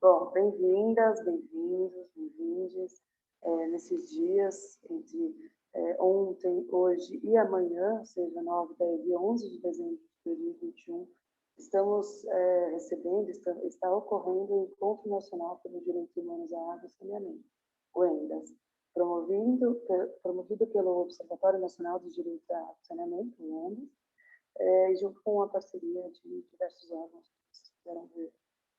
Bom, bem-vindas, bem-vindos, bem-vindes. Nesses dias, entre ontem, hoje e amanhã, ou seja, 9, 10 e 11 de dezembro de 2021, estamos recebendo, está ocorrendo o Encontro Nacional pelos Direitos Humanos à Água e Saneamento, o ENDAS, promovido pelo Observatório Nacional dos Direitos à Água e Saneamento, o ENDAS, junto com a parceria de diversos órgãos que vocês puderam ver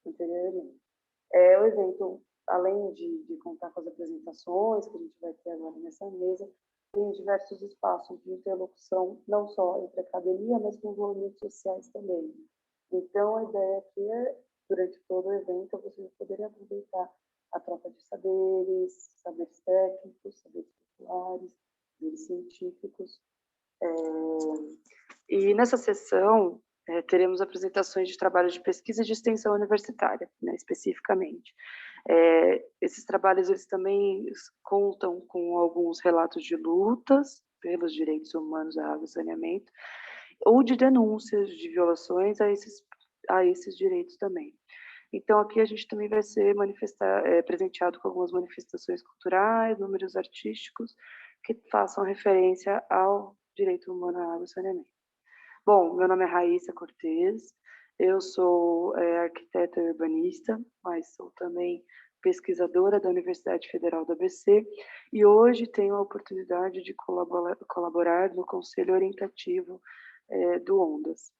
anteriormente. O evento, além de contar com as apresentações que a gente vai ter agora nessa mesa, tem diversos espaços de interlocução, não só entre a academia, mas com movimentos sociais também. Então, a ideia aqui é, durante todo o evento, vocês poderem aproveitar a troca de saberes, saberes técnicos, saberes populares, saberes científicos. E nessa sessão, teremos apresentações de trabalhos de pesquisa e de extensão universitária, né, especificamente. Esses trabalhos eles também contam com alguns relatos de lutas pelos direitos humanos à água e saneamento, ou de denúncias de violações a esses direitos também. Então, aqui a gente também vai ser presenteado com algumas manifestações culturais, números artísticos, que façam referência ao direito humano à água e saneamento. Bom, meu nome é Raíssa Cortez, eu sou arquiteta e urbanista, mas sou também pesquisadora da Universidade Federal do ABC e hoje tenho a oportunidade de colaborar no Conselho Orientativo do ONDAS.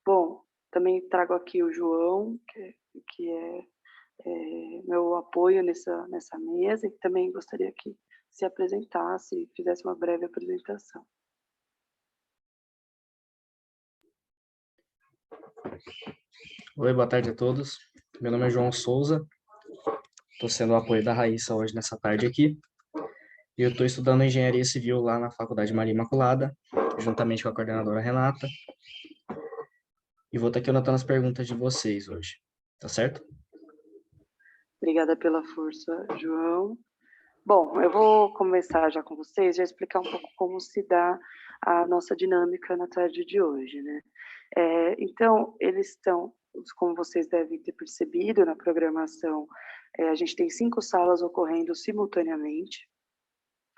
Bom, também trago aqui o João, que é meu apoio nessa mesa, e também gostaria que se apresentasse e fizesse uma breve apresentação. Oi, boa tarde a todos. Meu nome é João Souza, estou sendo o apoio da Raíssa hoje nessa tarde aqui. E eu estou estudando Engenharia Civil lá na Faculdade Maria Imaculada, juntamente com a coordenadora Renata. E vou estar aqui anotando as perguntas de vocês hoje, tá certo? Obrigada pela força, João. Bom, eu vou começar já com vocês, já explicar um pouco como se dá a nossa dinâmica na tarde de hoje, né? Então, eles estão, como vocês devem ter percebido na programação, a gente tem 5 salas ocorrendo simultaneamente.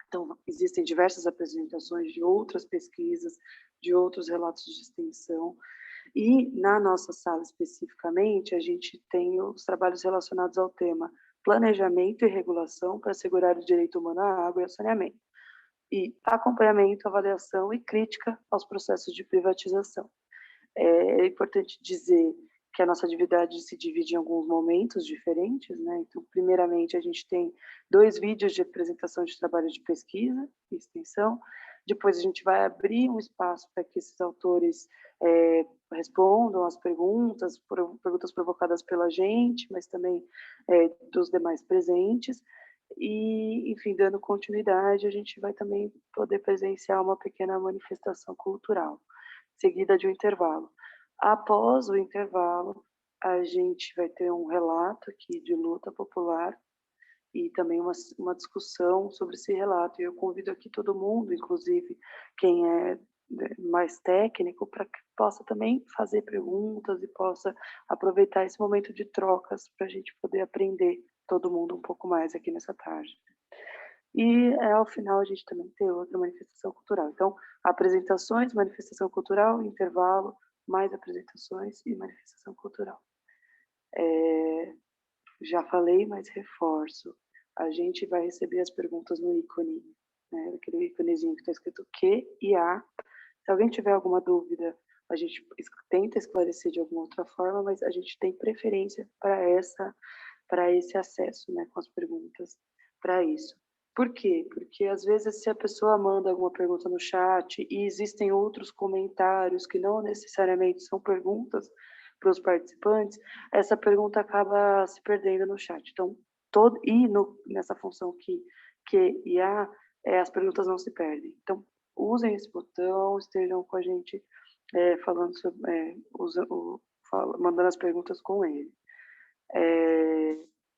Então, existem diversas apresentações de outras pesquisas, de outros relatos de extensão. E na nossa sala especificamente, a gente tem os trabalhos relacionados ao tema planejamento e regulação para assegurar o direito humano à água e ao saneamento, e acompanhamento, avaliação e crítica aos processos de privatização. É importante dizer que a nossa atividade se divide em alguns momentos diferentes, né? Então, primeiramente, a gente tem 2 vídeos de apresentação de trabalho de pesquisa e extensão. Depois, a gente vai abrir um espaço para que esses autores respondam às perguntas provocadas pela gente, mas também dos demais presentes. E, enfim, dando continuidade, a gente vai também poder presenciar uma pequena manifestação cultural, seguida de um intervalo. Após o intervalo, a gente vai ter um relato aqui de luta popular e também uma discussão sobre esse relato. E eu convido aqui todo mundo, inclusive quem é mais técnico, para que possa também fazer perguntas e possa aproveitar esse momento de trocas para a gente poder aprender todo mundo um pouco mais aqui nessa tarde. E ao final a gente também tem outra manifestação cultural. Então, apresentações, manifestação cultural, intervalo, mais apresentações e manifestação cultural. Já falei, mas reforço. A gente vai receber as perguntas no ícone, né, aquele íconezinho que está escrito Q e A. Se alguém tiver alguma dúvida, a gente tenta esclarecer de alguma outra forma, mas a gente tem preferência para esse acesso, né, com as perguntas para isso. Por quê? Porque, às vezes, se a pessoa manda alguma pergunta no chat e existem outros comentários que não necessariamente são perguntas para os participantes, essa pergunta acaba se perdendo no chat. Então, nessa função Q e A, as perguntas não se perdem. Então, usem esse botão, estejam com a gente falando sobre, mandando as perguntas com ele.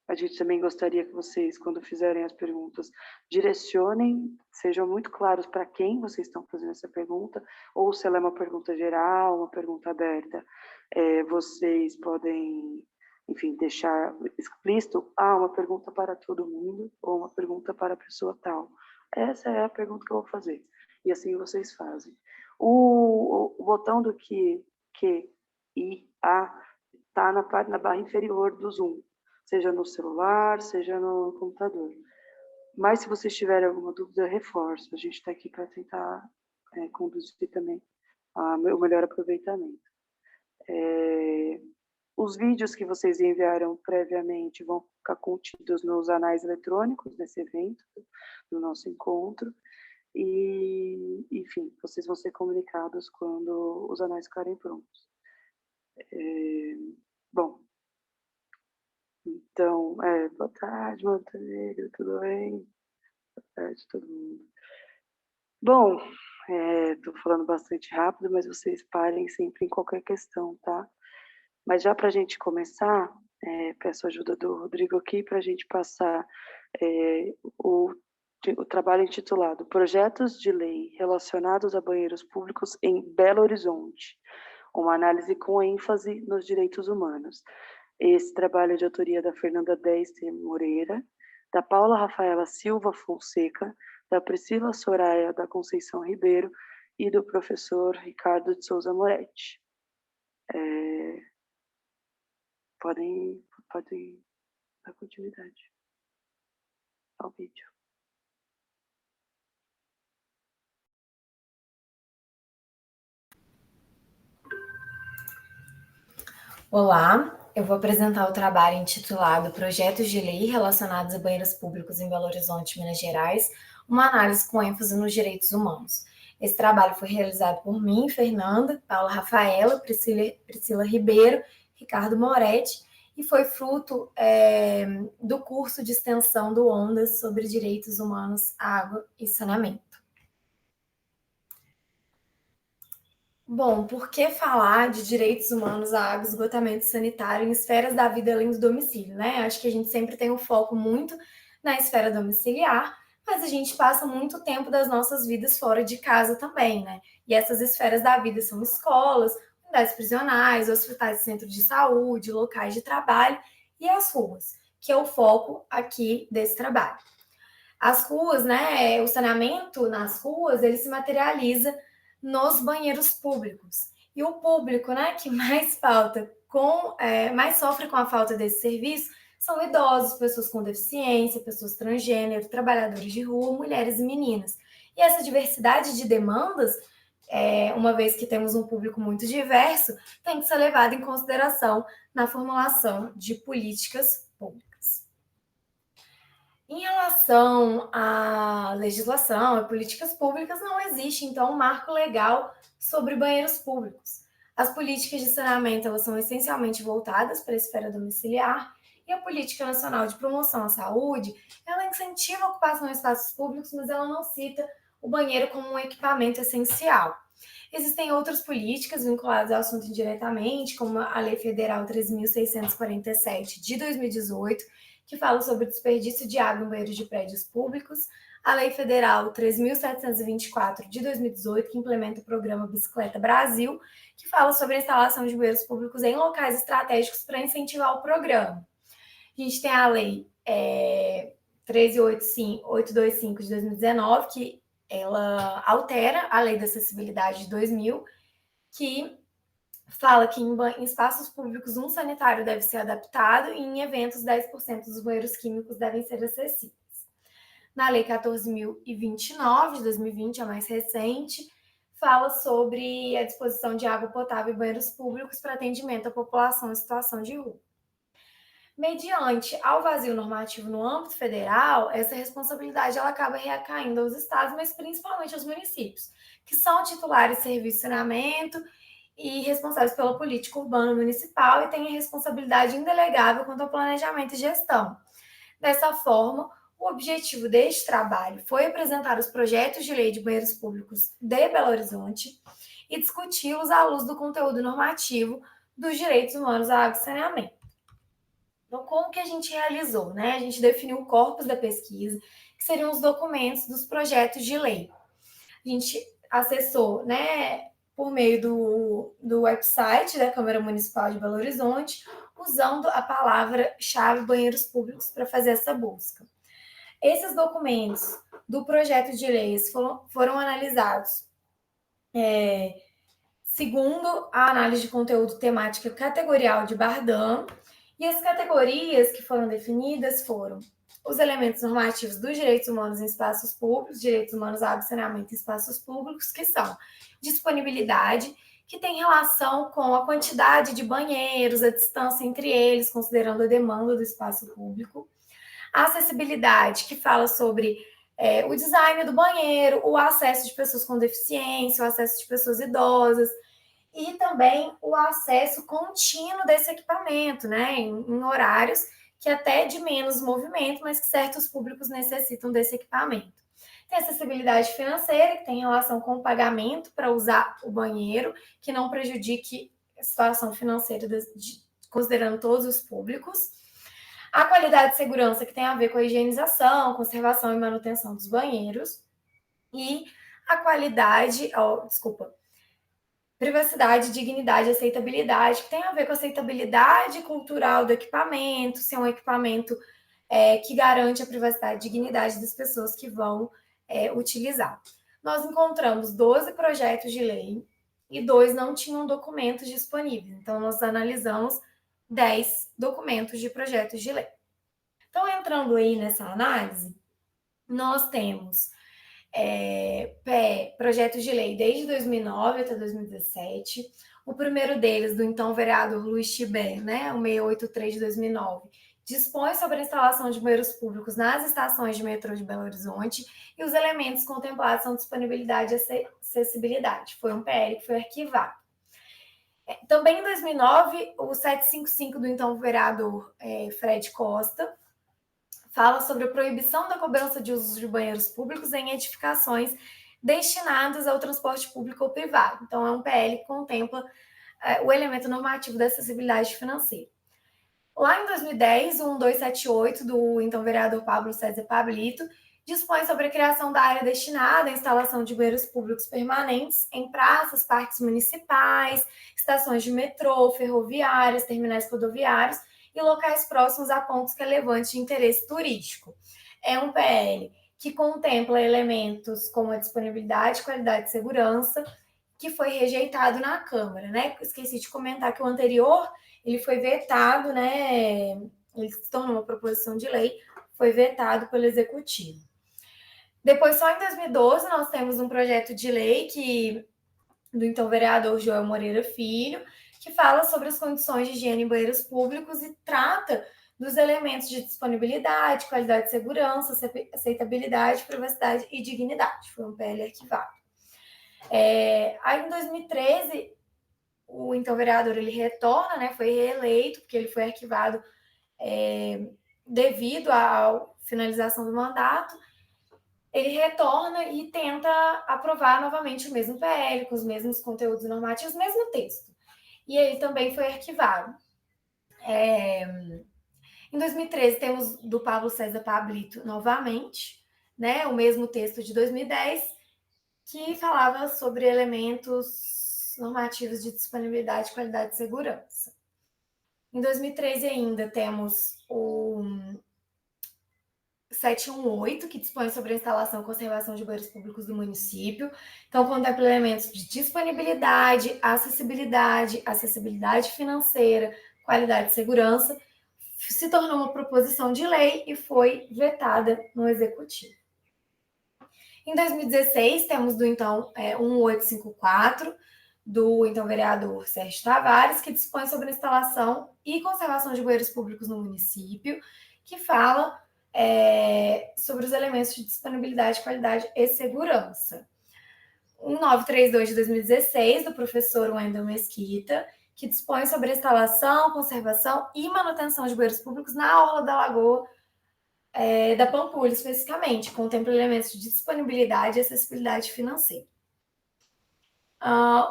A gente também gostaria que vocês, quando fizerem as perguntas, direcionem, sejam muito claros para quem vocês estão fazendo essa pergunta, ou se ela é uma pergunta geral, uma pergunta aberta, vocês podem enfim, deixar explícito, uma pergunta para todo mundo ou uma pergunta para a pessoa tal. Essa é a pergunta que eu vou fazer. E assim vocês fazem. O botão do que, I, A, está na barra inferior do Zoom, seja no celular, seja no computador. Mas se vocês tiverem alguma dúvida, reforço. A gente está aqui para tentar conduzir também o melhor aproveitamento. Os vídeos que vocês enviaram previamente vão ficar contidos nos anais eletrônicos desse evento, do nosso encontro. E, enfim, vocês vão ser comunicados quando os anais ficarem prontos. Bom, então, boa tarde, Montenegro, tudo bem? Boa tarde, todo mundo. Bom, estou falando bastante rápido, mas vocês parem sempre em qualquer questão, tá? Mas já para a gente começar, peço a ajuda do Rodrigo aqui para a gente passar o trabalho intitulado Projetos de Lei Relacionados a Banheiros Públicos em Belo Horizonte, uma análise com ênfase nos direitos humanos. Esse trabalho é de autoria da Fernanda Deste Moreira, da Paula Rafaela Silva Fonseca, da Priscila Soraya da Conceição Ribeiro e do professor Ricardo de Souza Moretti. Podem dar continuidade ao vídeo. Olá, eu vou apresentar o trabalho intitulado Projetos de Lei Relacionados a Banheiros Públicos em Belo Horizonte, Minas Gerais, uma análise com ênfase nos direitos humanos. Esse trabalho foi realizado por mim, Fernanda, Paula Rafaela, Priscila Ribeiro, Ricardo Moretti, e foi fruto do curso de extensão do ONDAS sobre direitos humanos, água e saneamento. Bom, por que falar de direitos humanos à água e esgotamento sanitário em esferas da vida além do domicílio, né? Acho que a gente sempre tem um foco muito na esfera domiciliar, mas a gente passa muito tempo das nossas vidas fora de casa também, né? E essas esferas da vida são escolas, unidades prisionais, hospitais, centros de saúde, locais de trabalho e as ruas, que é o foco aqui desse trabalho. As ruas, né? O saneamento nas ruas, ele se materializa nos banheiros públicos. E o público, né, que mais mais sofre com a falta desse serviço são idosos, pessoas com deficiência, pessoas transgênero, trabalhadores de rua, mulheres e meninas. E essa diversidade de demandas, uma vez que temos um público muito diverso, tem que ser levada em consideração na formulação de políticas públicas. Em relação à legislação e políticas públicas, não existe, então, um marco legal sobre banheiros públicos. As políticas de saneamento elas são essencialmente voltadas para a esfera domiciliar e a Política Nacional de Promoção à Saúde, ela incentiva a ocupação de espaços públicos, mas ela não cita o banheiro como um equipamento essencial. Existem outras políticas vinculadas ao assunto indiretamente, como a Lei Federal 3.647 de 2018, que fala sobre desperdício de água em banheiros de prédios públicos, a Lei Federal 3.724 de 2018, que implementa o programa Bicicleta Brasil, que fala sobre a instalação de banheiros públicos em locais estratégicos para incentivar o programa. A gente tem a Lei 13.825 de 2019, que ela altera a Lei da Acessibilidade de 2000, que fala que em espaços públicos um sanitário deve ser adaptado e em eventos 10% dos banheiros químicos devem ser acessíveis. Na Lei 14.029 de 2020, a mais recente, fala sobre a disposição de água potável e banheiros públicos para atendimento à população em situação de rua. Mediante ao vazio normativo no âmbito federal, essa responsabilidade ela acaba recaindo aos estados, mas principalmente aos municípios, que são titulares de serviço de saneamento e responsáveis pela política urbana municipal e têm a responsabilidade indelegável quanto ao planejamento e gestão. Dessa forma, o objetivo deste trabalho foi apresentar os projetos de lei de banheiros públicos de Belo Horizonte e discuti-los à luz do conteúdo normativo dos direitos humanos à água e saneamento. Então, como que a gente realizou, né? A gente definiu o corpus da pesquisa, que seriam os documentos dos projetos de lei. A gente acessou, né, por meio do website da Câmara Municipal de Belo Horizonte, usando a palavra-chave banheiros públicos para fazer essa busca. Esses documentos do projeto de leis foram analisados segundo a análise de conteúdo temática categorial de Bardhan, e as categorias que foram definidas foram os elementos normativos dos direitos humanos em espaços públicos, direitos humanos ao saneamento em espaços públicos, que são disponibilidade, que tem relação com a quantidade de banheiros, a distância entre eles, considerando a demanda do espaço público. A acessibilidade, que fala sobre o design do banheiro, o acesso de pessoas com deficiência, o acesso de pessoas idosas, e também o acesso contínuo desse equipamento, né, em horários que até de menos movimento, mas que certos públicos necessitam desse equipamento. Tem acessibilidade financeira, que tem relação com o pagamento para usar o banheiro, que não prejudique a situação financeira, considerando todos os públicos. A qualidade de segurança, que tem a ver com a higienização, conservação e manutenção dos banheiros. E a qualidade, privacidade, dignidade e aceitabilidade, que tem a ver com a aceitabilidade cultural do equipamento, ser um equipamento que garante a privacidade e dignidade das pessoas que vão utilizar. Nós encontramos 12 projetos de lei e 2 não tinham documentos disponíveis. Então, nós analisamos 10 documentos de projetos de lei. Então, entrando aí nessa análise, nós temos projetos de lei desde 2009 até 2017. O primeiro deles, do então vereador Luiz Tibé, né, o 683 de 2009, dispõe sobre a instalação de banheiros públicos nas estações de metrô de Belo Horizonte e os elementos contemplados são disponibilidade e acessibilidade. Foi um PL que foi arquivado. Também em 2009, o 755 do então vereador Fred Costa fala sobre a proibição da cobrança de uso de banheiros públicos em edificações destinadas ao transporte público ou privado. Então, é um PL que contempla o elemento normativo da acessibilidade financeira. Lá em 2010, o 1278 do então vereador Pablo César Pablito dispõe sobre a criação da área destinada à instalação de banheiros públicos permanentes em praças, parques municipais, estações de metrô, ferroviárias, terminais rodoviários e locais próximos a pontos relevantes de interesse turístico. É um PL que contempla elementos como a disponibilidade, qualidade e segurança, que foi rejeitado na Câmara, né? Esqueci de comentar que o anterior, ele foi vetado, né? Ele se tornou uma proposição de lei, foi vetado pelo Executivo. Depois, só em 2012, nós temos um projeto de lei do então vereador Joel Moreira Filho, que fala sobre as condições de higiene em banheiros públicos e trata dos elementos de disponibilidade, qualidade de segurança, aceitabilidade, privacidade e dignidade. Foi um PL arquivado. Aí, em 2013, o então vereador ele retorna, né, foi reeleito, porque ele foi arquivado devido à finalização do mandato. Ele retorna e tenta aprovar novamente o mesmo PL, com os mesmos conteúdos normativos, mesmo texto. E ele também foi arquivado. Em 2013, temos do Pablo César Pablito novamente, né, o mesmo texto de 2010, que falava sobre elementos normativos de disponibilidade, qualidade e segurança. Em 2013 ainda temos o 718, que dispõe sobre a instalação e conservação de banheiros públicos do município. Então, contempla elementos de disponibilidade, acessibilidade financeira, qualidade e segurança. Se tornou uma proposição de lei e foi vetada no Executivo. Em 2016, temos do então 1854, do então vereador Sérgio Tavares, que dispõe sobre a instalação e conservação de banheiros públicos no município, que fala sobre os elementos de disponibilidade, qualidade e segurança. 932 de 2016, do professor Wendel Mesquita, que dispõe sobre a instalação, conservação e manutenção de banheiros públicos na orla da Lagoa da Pampulha, especificamente, contempla elementos de disponibilidade e acessibilidade financeira.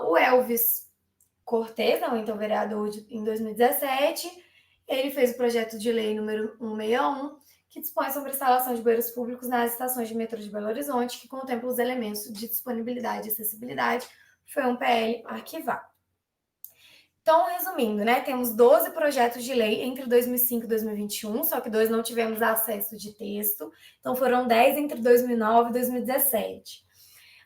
O Elvis Cortes, então vereador em 2017, ele fez o projeto de lei número 161, que dispõe sobre a instalação de banheiros públicos nas estações de metrô de Belo Horizonte, que contempla os elementos de disponibilidade e acessibilidade, foi um PL arquivado. Então, resumindo, né, temos 12 projetos de lei entre 2005 e 2021, só que 2 não tivemos acesso de texto, então foram 10 entre 2009 e 2017.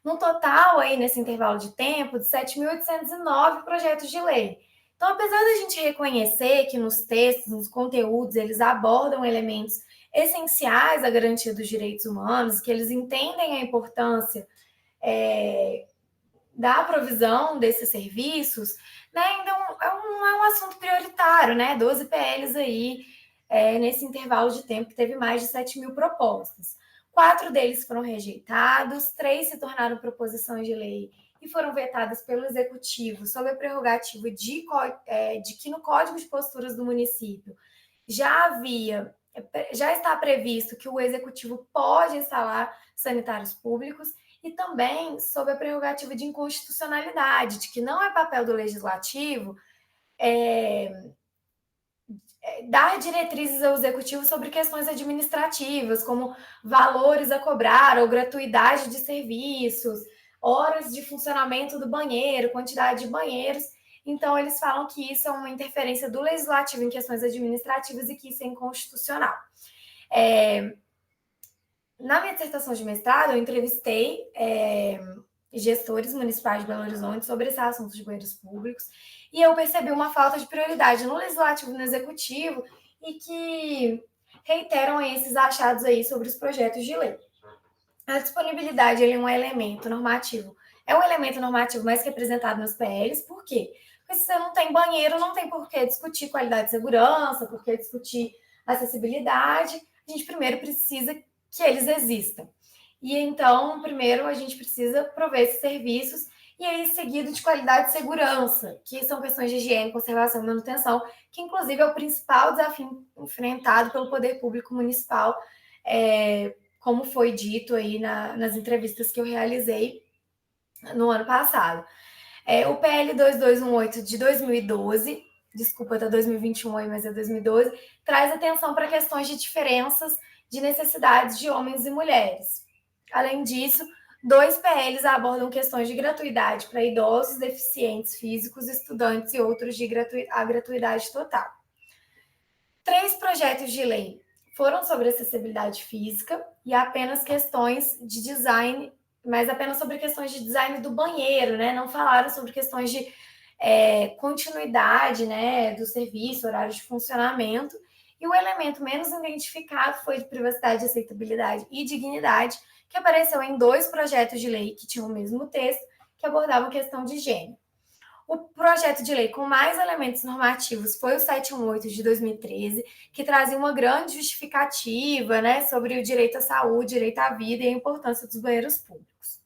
No total, aí, nesse intervalo de tempo, de 7.809 projetos de lei. Então, apesar da gente reconhecer que nos textos, nos conteúdos, eles abordam elementos essenciais à garantia dos direitos humanos, que eles entendem a importância da provisão desses serviços, né, ainda não é um assunto prioritário, né? 12 PLs aí nesse intervalo de tempo que teve mais de 7.000 propostas. 4 deles foram rejeitados, 3 se tornaram proposições de lei e foram vetadas pelo Executivo sob a prerrogativa de que no Código de Posturas do município já está previsto que o Executivo pode instalar sanitários públicos e também sob a prerrogativa de inconstitucionalidade, de que não é papel do Legislativo dar diretrizes ao Executivo sobre questões administrativas, como valores a cobrar ou gratuidade de serviços, horas de funcionamento do banheiro, quantidade de banheiros. Então, eles falam que isso é uma interferência do Legislativo em questões administrativas e que isso é inconstitucional. Na minha dissertação de mestrado, eu entrevistei gestores municipais de Belo Horizonte sobre esse assunto de banheiros públicos e eu percebi uma falta de prioridade no Legislativo e no Executivo e que reiteram esses achados aí sobre os projetos de lei. A disponibilidade é um elemento normativo. É um elemento normativo mais representado nos PLs, por quê? Porque se você não tem banheiro, não tem por que discutir qualidade de segurança, por que discutir acessibilidade. A gente primeiro precisa que eles existam. E então, primeiro, a gente precisa prover esses serviços e aí seguido de qualidade e segurança, que são questões de higiene, conservação e manutenção, que inclusive é o principal desafio enfrentado pelo poder público municipal, como foi dito aí nas entrevistas que eu realizei no ano passado. O PL 2218 de 2012, desculpa, tá 2021 aí, mas é 2012, traz atenção para questões de diferenças de necessidades de homens e mulheres. Além disso, 2 PLs abordam questões de gratuidade para idosos, deficientes físicos, estudantes e outros de gratuidade total. 3 projetos de lei foram sobre acessibilidade física e apenas questões de design, mas apenas sobre questões de design do banheiro, né? Não falaram sobre questões de continuidade, né, do serviço, horário de funcionamento. E o elemento menos identificado foi de privacidade, aceitabilidade e dignidade, que apareceu em 2 projetos de lei que tinham o mesmo texto, que abordavam questão de gênero. O projeto de lei com mais elementos normativos foi o 718 de 2013, que trazia uma grande justificativa, né, sobre o direito à saúde, direito à vida e a importância dos banheiros públicos.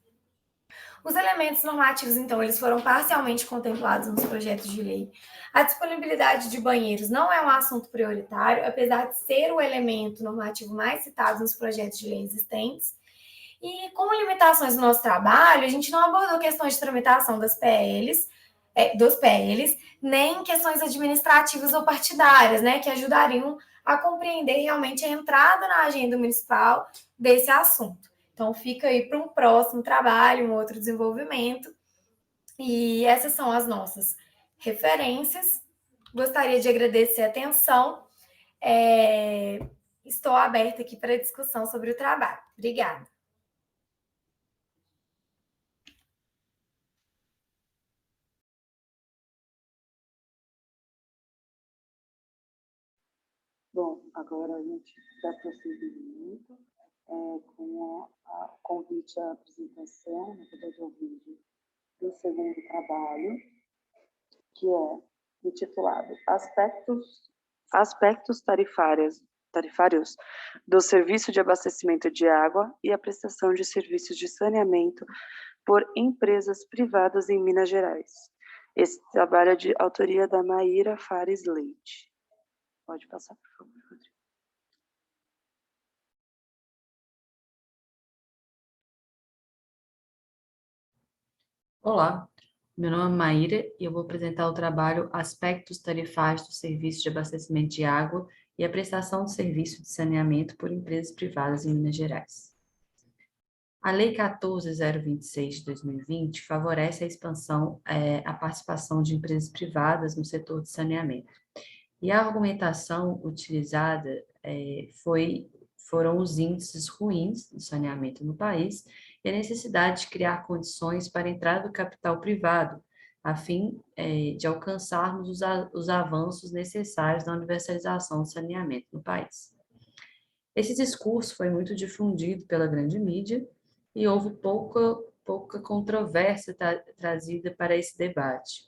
Os elementos normativos, então, eles foram parcialmente contemplados nos projetos de lei. A disponibilidade de banheiros não é um assunto prioritário, apesar de ser o elemento normativo mais citado nos projetos de lei existentes. E com limitações no nosso trabalho, a gente não abordou questões de tramitação dos PLs, nem questões administrativas ou partidárias, né, que ajudariam a compreender realmente a entrada na agenda municipal desse assunto. Então, fica aí para um próximo trabalho, um outro desenvolvimento. E essas são as nossas referências. Gostaria de agradecer a atenção. Estou aberta aqui para a discussão sobre o trabalho. Obrigada. Bom, agora a gente dá prosseguimento com o convite à apresentação, na verdade, ao vídeo do segundo trabalho, que é intitulado Aspectos tarifários do serviço de abastecimento de água e a prestação de serviços de saneamento por empresas privadas em Minas Gerais. Esse trabalho é de autoria da Maíra Fares Leite. Pode passar, por favor, Rodrigo. Olá, meu nome é Maíra e eu vou apresentar o trabalho Aspectos tarifários do serviço de abastecimento de água e a prestação de serviço de saneamento por empresas privadas em Minas Gerais. A Lei 14.026 de 2020 favorece a expansão, a participação de empresas privadas no setor de saneamento. E a argumentação utilizada foram os índices ruins do saneamento no país e a necessidade de criar condições para a entrada do capital privado, a fim de alcançarmos os avanços necessários na universalização do saneamento no país. Esse discurso foi muito difundido pela grande mídia e houve pouca controvérsia trazida para esse debate.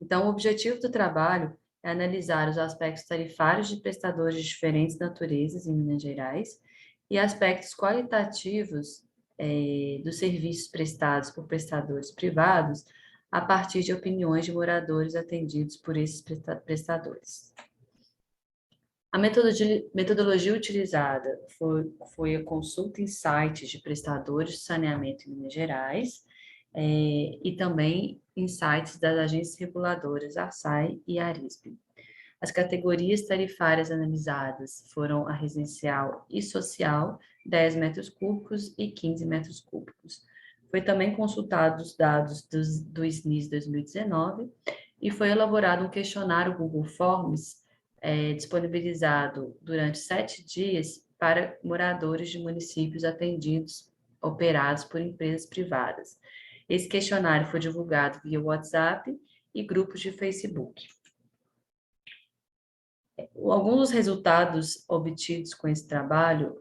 Então, o objetivo do trabalho é analisar os aspectos tarifários de prestadores de diferentes naturezas em Minas Gerais e aspectos qualitativos dos serviços prestados por prestadores privados a partir de opiniões de moradores atendidos por esses prestadores. A metodologia utilizada foi a consulta em sites de prestadores de saneamento em Minas Gerais e também em sites das agências reguladoras ARSAI e ARISP. As categorias tarifárias analisadas foram a residencial e social, 10 metros cúbicos e 15 metros cúbicos. Foi também consultado os dados do SNIS 2019 e foi elaborado um questionário Google Forms disponibilizado durante 7 dias para moradores de municípios atendidos, operados por empresas privadas. Esse questionário foi divulgado via WhatsApp e grupos de Facebook. Alguns dos resultados obtidos com esse trabalho,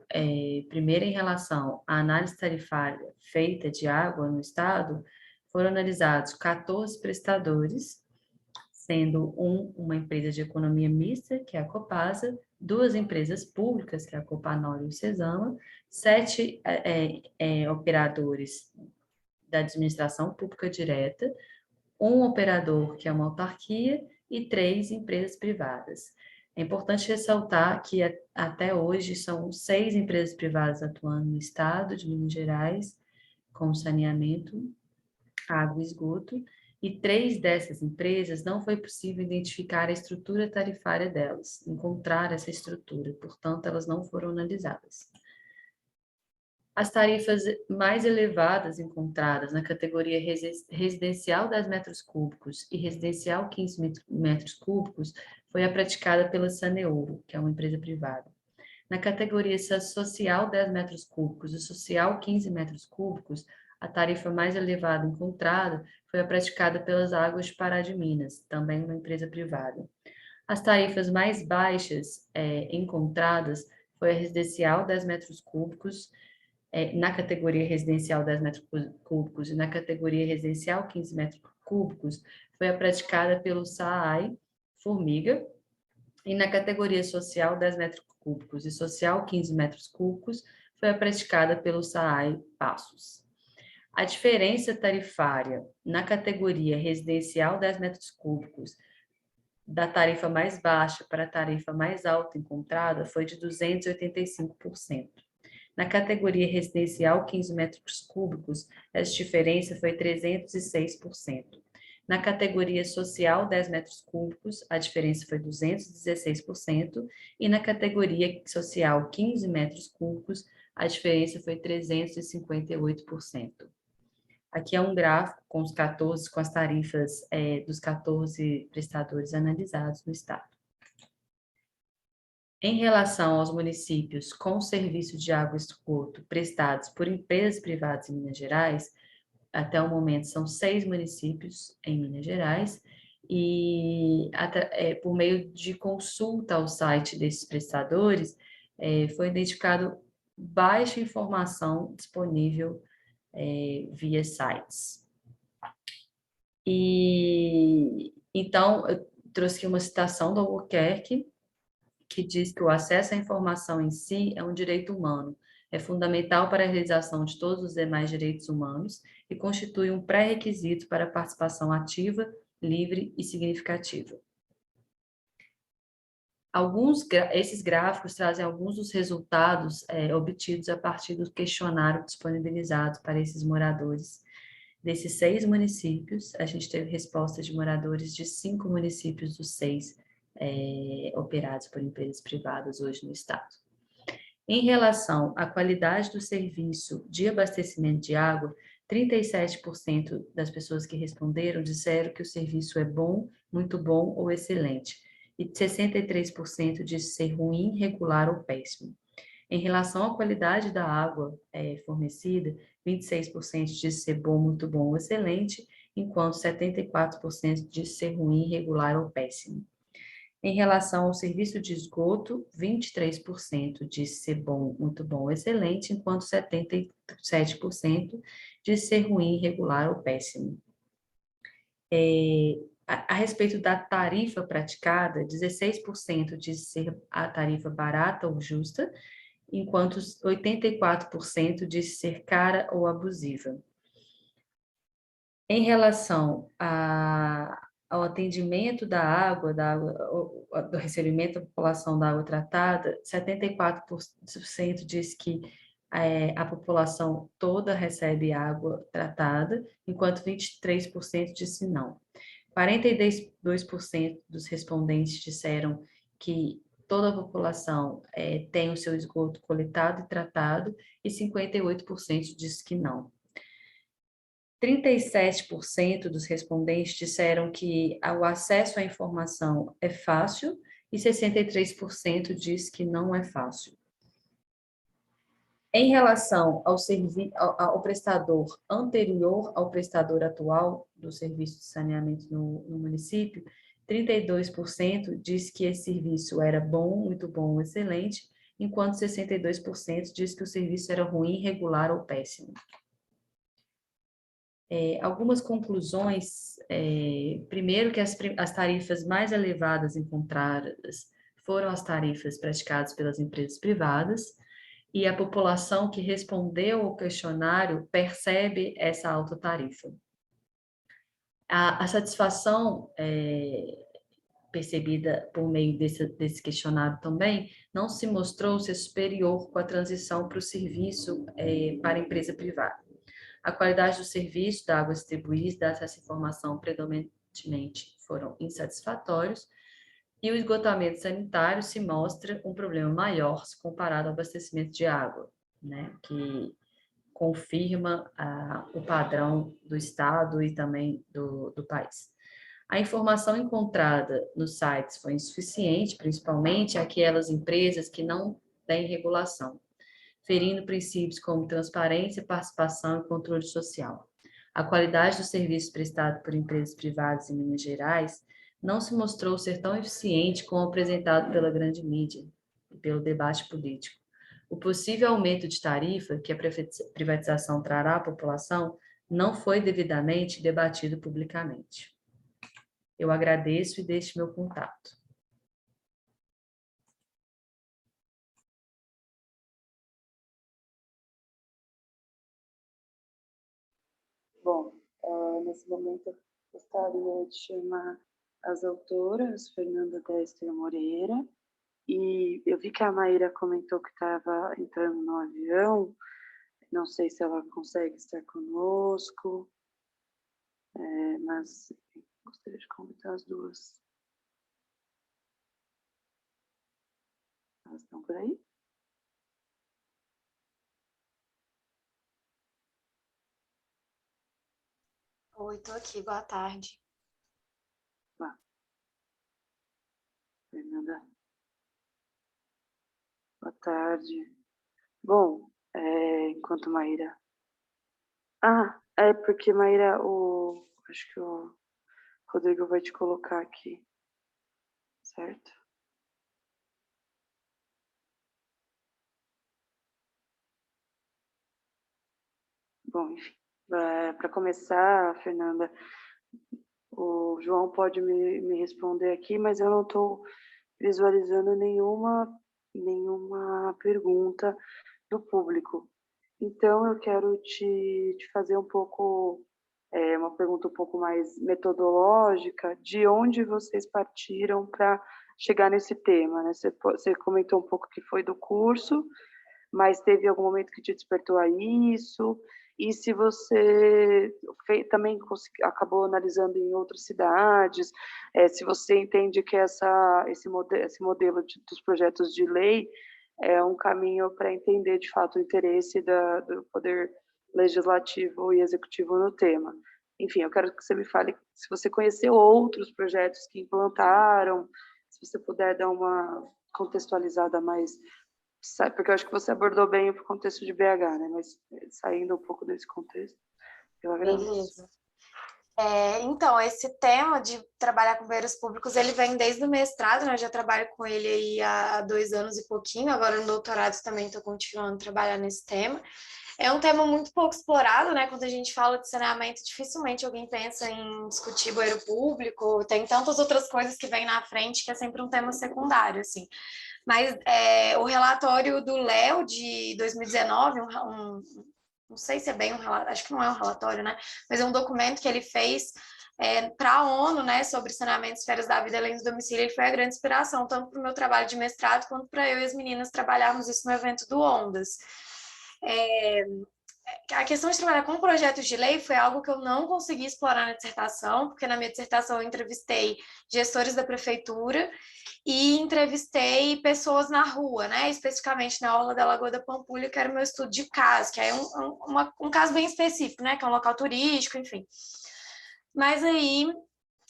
primeiro em relação à análise tarifária feita de água no estado, foram analisados 14 prestadores, sendo uma empresa de economia mista, que é a Copasa, 2 empresas públicas, que é a Copanor e o Cesama, 7 operadores da administração pública direta, 1 operador, que é uma autarquia, e 3 empresas privadas. É importante ressaltar que até hoje são 6 empresas privadas atuando no estado de Minas Gerais, com saneamento, água e esgoto, e 3 dessas empresas não foi possível identificar a estrutura tarifária delas, encontrar essa estrutura, portanto, elas não foram analisadas. As tarifas mais elevadas encontradas na categoria residencial 10 metros cúbicos e residencial 15 metros cúbicos foi a praticada pela Saneouro, que é uma empresa privada. Na categoria social 10 metros cúbicos e social 15 metros cúbicos, a tarifa mais elevada encontrada foi a praticada pelas Águas de Pará de Minas, também uma empresa privada. As tarifas mais baixas encontradas foi a residencial 10 metros cúbicos, na categoria residencial 10 metros cúbicos e na categoria residencial 15 metros cúbicos, foi a praticada pelo SAAI Formiga, e na categoria social 10 metros cúbicos e social 15 metros cúbicos, foi a praticada pelo SAAI Passos. A diferença tarifária na categoria residencial 10 metros cúbicos da tarifa mais baixa para a tarifa mais alta encontrada foi de 285%. Na categoria residencial 15 metros cúbicos, essa diferença foi 306%. Na categoria social 10 metros cúbicos, a diferença foi 216%, e na categoria social 15 metros cúbicos, a diferença foi 358%. Aqui é um gráfico com as tarifas dos 14 prestadores analisados no estado. Em relação aos municípios com serviço de água e esgoto prestados por empresas privadas em Minas Gerais, até o momento são 6 municípios em Minas Gerais, e por meio de consulta ao site desses prestadores, foi identificado baixa informação disponível via sites. E então, eu trouxe aqui uma citação do Albuquerque, que diz que o acesso à informação em si é um direito humano, é fundamental para a realização de todos os demais direitos humanos e constitui um pré-requisito para a participação ativa, livre e significativa. Esses gráficos trazem alguns dos resultados obtidos a partir do questionário disponibilizado para esses moradores. Desses 6 municípios, a gente teve respostas de moradores de 5 municípios dos 6 operados por empresas privadas hoje no estado. Em relação à qualidade do serviço de abastecimento de água, 37% das pessoas que responderam disseram que o serviço é bom, muito bom ou excelente, e 63% disse ser ruim, regular ou péssimo. Em relação à qualidade da água fornecida, 26% disse ser bom, muito bom ou excelente, enquanto 74% disse ser ruim, regular ou péssimo. Em relação ao serviço de esgoto, 23% disse ser bom, muito bom ou excelente, enquanto 77% disse ser ruim, regular ou péssimo. A respeito da tarifa praticada, 16% disse ser a tarifa barata ou justa, enquanto 84% disse ser cara ou abusiva. Em relação ao atendimento da água, do recebimento da população da água tratada, 74% diz que a população toda recebe água tratada, enquanto 23% disse não. 42% dos respondentes disseram que toda a população tem o seu esgoto coletado e tratado, e 58% disse que não. 37% dos respondentes disseram que o acesso à informação é fácil e 63% diz que não é fácil. Em relação ao prestador anterior ao prestador atual do serviço de saneamento no município, 32% diz que esse serviço era bom, muito bom, excelente, enquanto 62% diz que o serviço era ruim, regular ou péssimo. Algumas conclusões, primeiro que as tarifas mais elevadas encontradas foram as tarifas praticadas pelas empresas privadas, e a população que respondeu ao questionário percebe essa alta tarifa. A satisfação percebida por meio desse questionário também não se mostrou ser superior com a transição para o serviço para a empresa privada. A qualidade do serviço da água distribuída e essa informação predominantemente foram insatisfatórios, e o esgotamento sanitário se mostra um problema maior se comparado ao abastecimento de água, né, que confirma o padrão do Estado e também do país. A informação encontrada nos sites foi insuficiente, principalmente aquelas empresas que não têm regulação, ferindo princípios como transparência, participação e controle social. A qualidade do serviço prestado por empresas privadas em Minas Gerais não se mostrou ser tão eficiente como apresentado pela grande mídia e pelo debate político. O possível aumento de tarifa que a privatização trará à população não foi devidamente debatido publicamente. Eu agradeço e deixo meu contato. Bom, nesse momento eu gostaria de chamar as autoras, Fernanda Dester Moreira, e eu vi que a Maíra comentou que estava entrando no avião, não sei se ela consegue estar conosco, mas enfim, gostaria de convidar as duas. Elas estão por aí? Oi, tô aqui, boa tarde. Fernanda. Boa tarde. Bom, enquanto Maíra... é porque Maíra, acho que o Rodrigo vai te colocar aqui, certo? Bom, enfim, para começar, Fernanda, o João pode me responder aqui, mas eu não estou visualizando nenhuma pergunta do público. Então, eu quero te fazer um pouco, uma pergunta um pouco mais metodológica, de onde vocês partiram para chegar nesse tema, né? Você comentou um pouco que foi do curso, mas teve algum momento que te despertou a isso? E se você também acabou analisando em outras cidades, se você entende que esse modelo dos projetos de lei é um caminho para entender, de fato, o interesse do poder legislativo e executivo no tema. Enfim, eu quero que você me fale se você conheceu outros projetos que implantaram, se você puder dar uma contextualizada mais, porque eu acho que você abordou bem o contexto de BH, né? Mas saindo um pouco desse contexto, eu agradeço. Beleza. Então, esse tema de trabalhar com banheiros públicos, ele vem desde o mestrado, né? Eu já trabalho com ele aí há 2 anos e pouquinho, agora no doutorado também estou continuando a trabalhar nesse tema. É um tema muito pouco explorado, né? Quando a gente fala de saneamento, dificilmente alguém pensa em discutir banheiro público, tem tantas outras coisas que vêm na frente que é sempre um tema secundário, assim. Mas o relatório do Léo, de 2019, não sei se é bem um relatório, acho que não é um relatório, né? Mas é um documento que ele fez para a ONU, né, sobre saneamento de esferas da vida além do domicílio. Ele foi a grande inspiração, tanto para o meu trabalho de mestrado, quanto para eu e as meninas trabalharmos isso no evento do Ondas. A questão de trabalhar com projetos de lei foi algo que eu não consegui explorar na dissertação, porque na minha dissertação eu entrevistei gestores da prefeitura e entrevistei pessoas na rua, né? Especificamente na orla da Lagoa da Pampulha, que era o meu estudo de caso, que é um caso bem específico, né? Que é um local turístico, enfim. Mas aí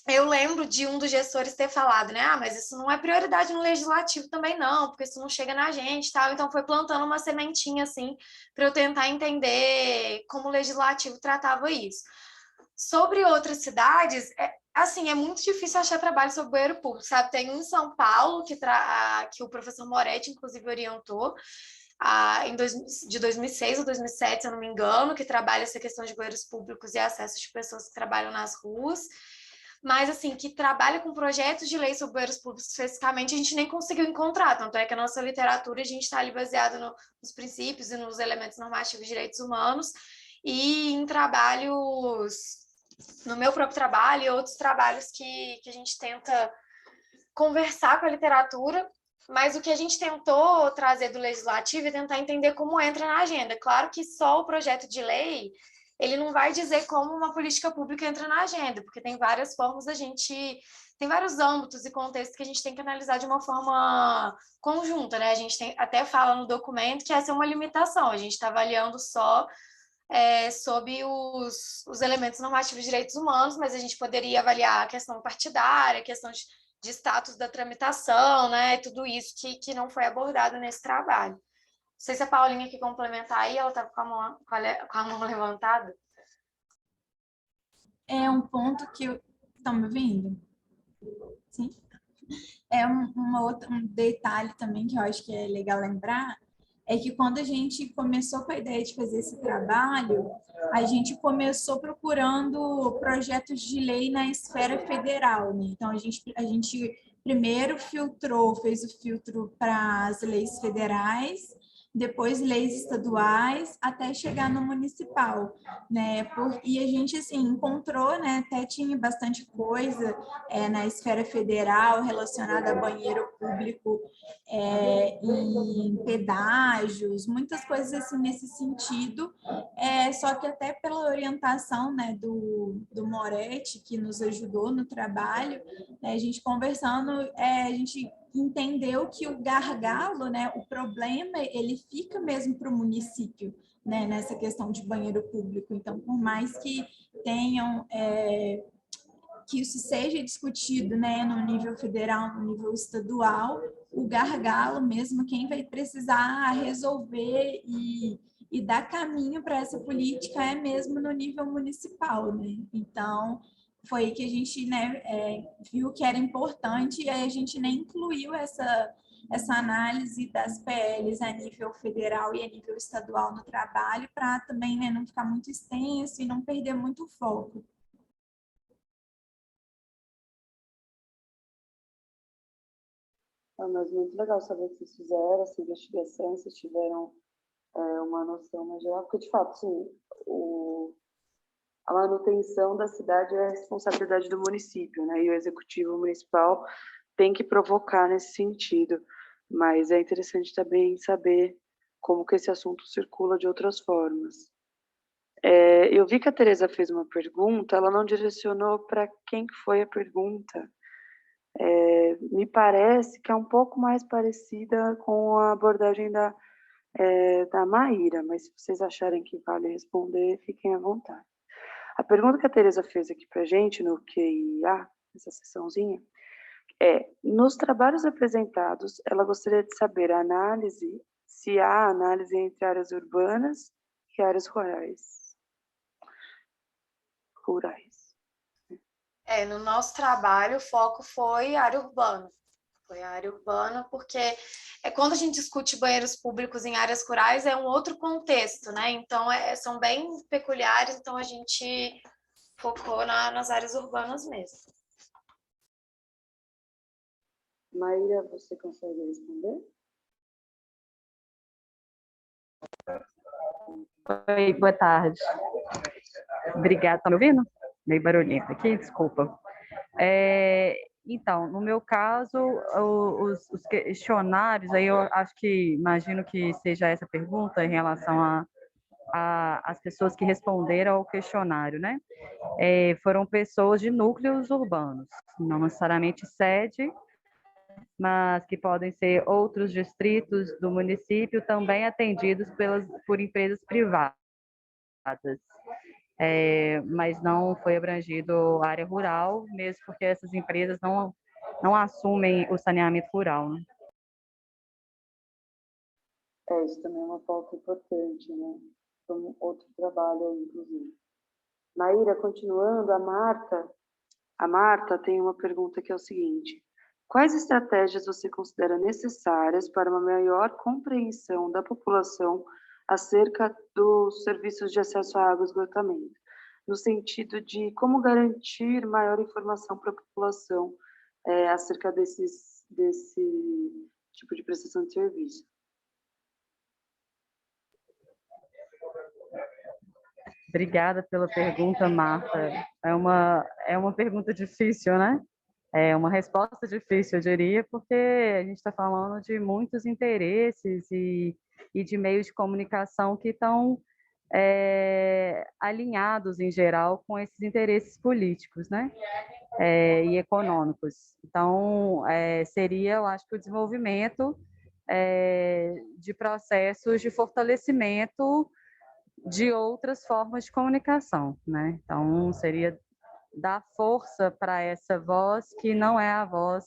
eu lembro de um dos gestores ter falado, né? Mas isso não é prioridade no legislativo também, não, porque isso não chega na gente, tal. Então foi plantando uma sementinha assim para eu tentar entender como o legislativo tratava isso. Sobre outras cidades, assim, é muito difícil achar trabalho sobre banheiro público, sabe? Tem um em São Paulo que o professor Moretti, inclusive, orientou. De 2006 ou 2007, se eu não me engano, que trabalha essa questão de banheiros públicos e acesso de pessoas que trabalham nas ruas. Mas, assim, que trabalha com projetos de lei sobre banheiros públicos especificamente, a gente nem conseguiu encontrar. Tanto é que a nossa literatura, a gente está ali baseado nos princípios e nos elementos normativos de direitos humanos e em trabalhos, no meu próprio trabalho e outros trabalhos que a gente tenta conversar com a literatura, mas o que a gente tentou trazer do legislativo é tentar entender como entra na agenda. Claro que só o projeto de lei ele não vai dizer como uma política pública entra na agenda, porque tem várias formas tem vários âmbitos e contextos que a gente tem que analisar de uma forma conjunta, né? A gente até fala no documento que essa é uma limitação, a gente está avaliando só sob os elementos normativos de direitos humanos, mas a gente poderia avaliar a questão partidária, a questão de status da tramitação, né? Tudo isso que não foi abordado nesse trabalho. Não sei se a Paulinha quer complementar aí, ela estava com a mão levantada. É um ponto que estão me ouvindo? Sim. Um detalhe também que eu acho que é legal lembrar é que quando a gente começou com a ideia de fazer esse trabalho, a gente começou procurando projetos de lei na esfera federal, né? Então, a gente primeiro fez o filtro para as leis federais, depois leis estaduais, até chegar no municipal, né? E a gente, assim, encontrou, né? Até tinha bastante coisa na esfera federal relacionada a banheiro público em pedágios, muitas coisas assim nesse sentido, só que até pela orientação, né, do Moretti, que nos ajudou no trabalho, né, a gente conversando, a gente entendeu que o gargalo, né, o problema, ele fica mesmo para o município, né, nessa questão de banheiro público. Então, por mais que tenham que isso seja discutido, né, no nível federal, no nível estadual, o gargalo mesmo, quem vai precisar resolver e dar caminho para essa política é mesmo no nível municipal, né? Então, foi aí que a gente, né, viu que era importante e aí a gente nem incluiu essa análise das PLs a nível federal e a nível estadual no trabalho, para também, né, não ficar muito extenso e não perder muito foco. Mas muito legal saber que vocês fizeram essa investigação, vocês tiveram uma noção mais geral, porque, de fato, sim, a manutenção da cidade é a responsabilidade do município, né? E o executivo municipal tem que provocar nesse sentido. Mas é interessante também saber como que esse assunto circula de outras formas. Eu vi que a Tereza fez uma pergunta, ela não direcionou para quem que foi a pergunta. Me parece que é um pouco mais parecida com a abordagem da Maíra, mas se vocês acharem que vale responder, fiquem à vontade. A pergunta que a Tereza fez aqui para a gente no QIA, nessa sessãozinha, nos trabalhos apresentados, ela gostaria de saber se há análise entre áreas urbanas e áreas rurais. No nosso trabalho, o foco foi área urbana. Foi a área urbana, porque quando a gente discute banheiros públicos em áreas rurais, é um outro contexto, né? Então, são bem peculiares, então a gente focou nas áreas urbanas mesmo. Maíra, você consegue responder? Oi, boa tarde. Obrigada. Tá me ouvindo? Meio barulhento aqui, desculpa. Então, no meu caso, os questionários, aí eu acho que, imagino que seja essa pergunta em relação às pessoas que responderam ao questionário, né? Foram pessoas de núcleos urbanos, não necessariamente sede, mas que podem ser outros distritos do município também atendidos por empresas privadas. Mas não foi abrangido a área rural, mesmo porque essas empresas não assumem o saneamento rural, né? Isso também é uma pauta importante, né? Então, outro trabalho aí, inclusive. Maíra, continuando, a Marta tem uma pergunta que é o seguinte: quais estratégias você considera necessárias para uma maior compreensão da população acerca dos serviços de acesso à água e esgotamento, no sentido de como garantir maior informação para a população acerca desse tipo de prestação de serviço? Obrigada pela pergunta, Marta. É uma pergunta difícil, né? É uma resposta difícil, eu diria, porque a gente está falando de muitos interesses e de meios de comunicação que estão alinhados, em geral, com esses interesses políticos, né? E econômicos. Então, seria, eu acho que o desenvolvimento de processos de fortalecimento de outras formas de comunicação, né? Então, seria dar força para essa voz que não é a voz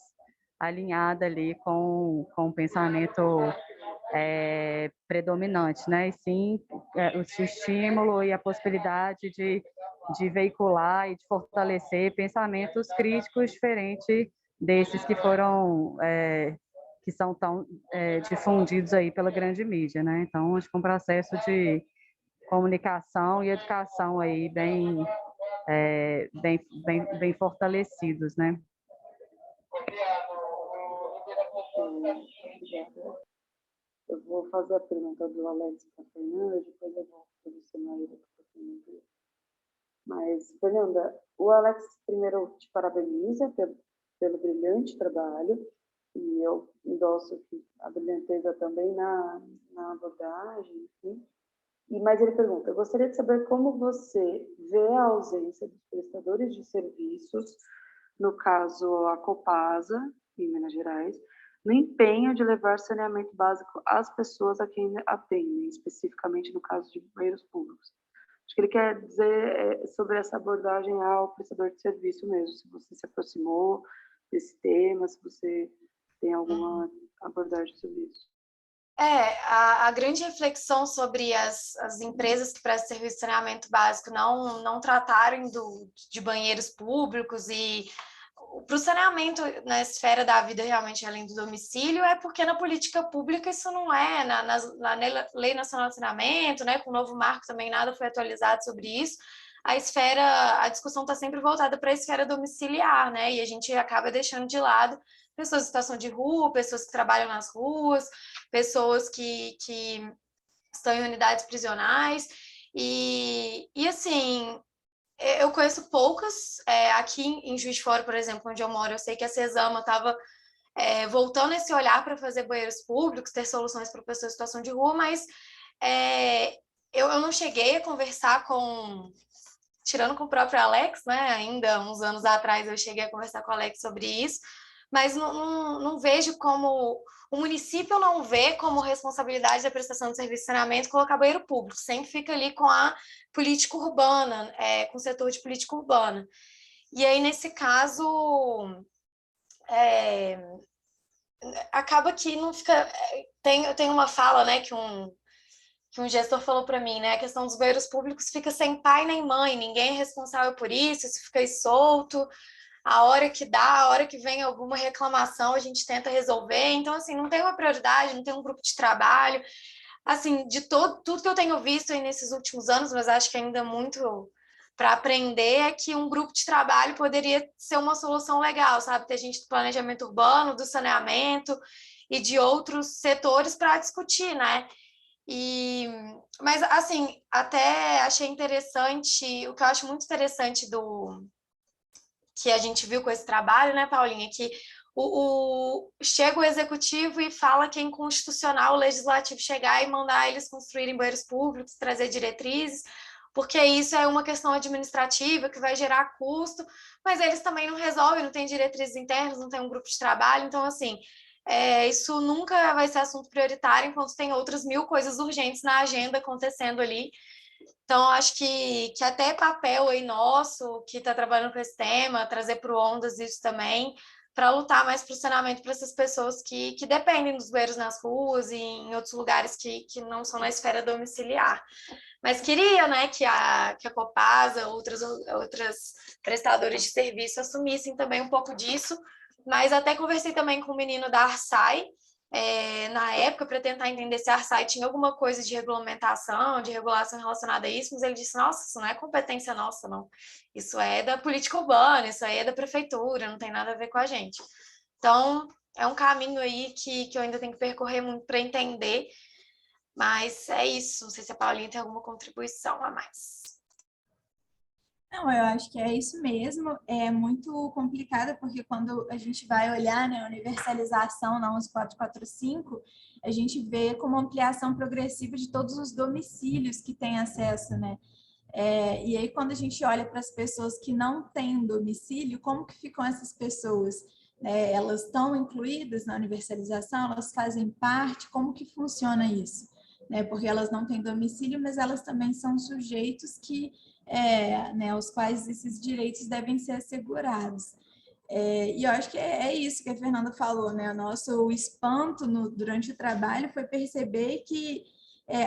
alinhada ali com o pensamento predominante, né? E sim o estímulo e a possibilidade de veicular e de fortalecer pensamentos críticos diferentes desses que foram que são tão difundidos aí pela grande mídia, né? Então, acho que é um processo de comunicação e educação aí bem fortalecidos, né? Obrigada. Eu vou fazer a pergunta do Alex para a Fernanda, depois eu vou para você, Maíra, para a Fernanda. Mas, Fernanda, o Alex primeiro te parabeniza pelo brilhante trabalho, e eu endosso a brilhanteza também na abordagem, enfim. Mas ele pergunta: eu gostaria de saber como você vê a ausência dos prestadores de serviços, no caso a Copasa, em Minas Gerais, no empenho de levar saneamento básico às pessoas a quem atendem, especificamente no caso de banheiros públicos. Acho que ele quer dizer sobre essa abordagem ao prestador de serviço mesmo, se você se aproximou desse tema, se você tem alguma abordagem sobre isso. A grande reflexão sobre as empresas que prestam serviço de saneamento básico não tratarem de banheiros públicos e para o saneamento na esfera da vida realmente além do domicílio é porque na política pública isso não na Lei Nacional de Saneamento, né, com o novo marco também nada foi atualizado sobre isso. A discussão está sempre voltada para a esfera domiciliar, né, e a gente acaba deixando de lado pessoas em situação de rua, pessoas que trabalham nas ruas, pessoas que estão em unidades prisionais, e assim, eu conheço poucas, aqui em Juiz de Fora, por exemplo, onde eu moro, eu sei que a Cesama estava voltando esse olhar para fazer banheiros públicos, ter soluções para pessoas em situação de rua, mas eu não cheguei a conversar tirando com o próprio Alex, né, ainda uns anos atrás eu cheguei a conversar com o Alex sobre isso, mas não vejo como... O município não vê como responsabilidade da prestação de serviço de saneamento colocar banheiro público, sempre fica ali com a política urbana, com o setor de política urbana. E aí, nesse caso, acaba que não fica... Tem uma fala, né, que um gestor falou para mim, né, a questão dos banheiros públicos fica sem pai nem mãe, ninguém é responsável por isso fica aí solto, a hora que dá, a hora que vem alguma reclamação, a gente tenta resolver. Então, assim, não tem uma prioridade, não tem um grupo de trabalho. Assim, de tudo que eu tenho visto aí nesses últimos anos, mas acho que ainda muito para aprender, é que um grupo de trabalho poderia ser uma solução legal, sabe? Ter gente do planejamento urbano, do saneamento e de outros setores para discutir, né? Mas, assim, até achei interessante, o que eu acho muito interessante que a gente viu com esse trabalho, né, Paulinha, que chega o executivo e fala que é inconstitucional o legislativo chegar e mandar eles construírem banheiros públicos, trazer diretrizes, porque isso é uma questão administrativa que vai gerar custo, mas eles também não resolvem, não tem diretrizes internas, não tem um grupo de trabalho, então, assim, isso nunca vai ser assunto prioritário, enquanto tem outras 1000 coisas urgentes na agenda acontecendo ali. Então, acho que até papel aí nosso, que está trabalhando com esse tema, trazer para o Ondas isso também, para lutar mais para o saneamento para essas pessoas que dependem dos banheiros nas ruas e em outros lugares que não são na esfera domiciliar. Mas queria, né, que a Copasa, outras prestadoras de serviço assumissem também um pouco disso, mas até conversei também com o menino da Arsai, na época, para tentar entender se a Arsai tinha alguma coisa de regulamentação, de regulação relacionada a isso, mas ele disse, nossa, isso não é competência nossa, não. Isso é da política urbana, isso aí é da prefeitura, não tem nada a ver com a gente. Então, é um caminho aí que eu ainda tenho que percorrer muito para entender, mas é isso. Não sei se a Paulinha tem alguma contribuição a mais. Não, eu acho que é isso mesmo. É muito complicado, porque quando a gente vai olhar, né, a universalização na 11445, a gente vê como ampliação progressiva de todos os domicílios que têm acesso, né? E aí, quando a gente olha para as pessoas que não têm domicílio, como que ficam essas pessoas? Elas estão incluídas na universalização? Elas fazem parte? Como que funciona isso? Porque elas não têm domicílio, mas elas também são sujeitos aos quais esses direitos devem ser assegurados. E eu acho que é isso que a Fernanda falou, né? O nosso espanto durante o trabalho foi perceber que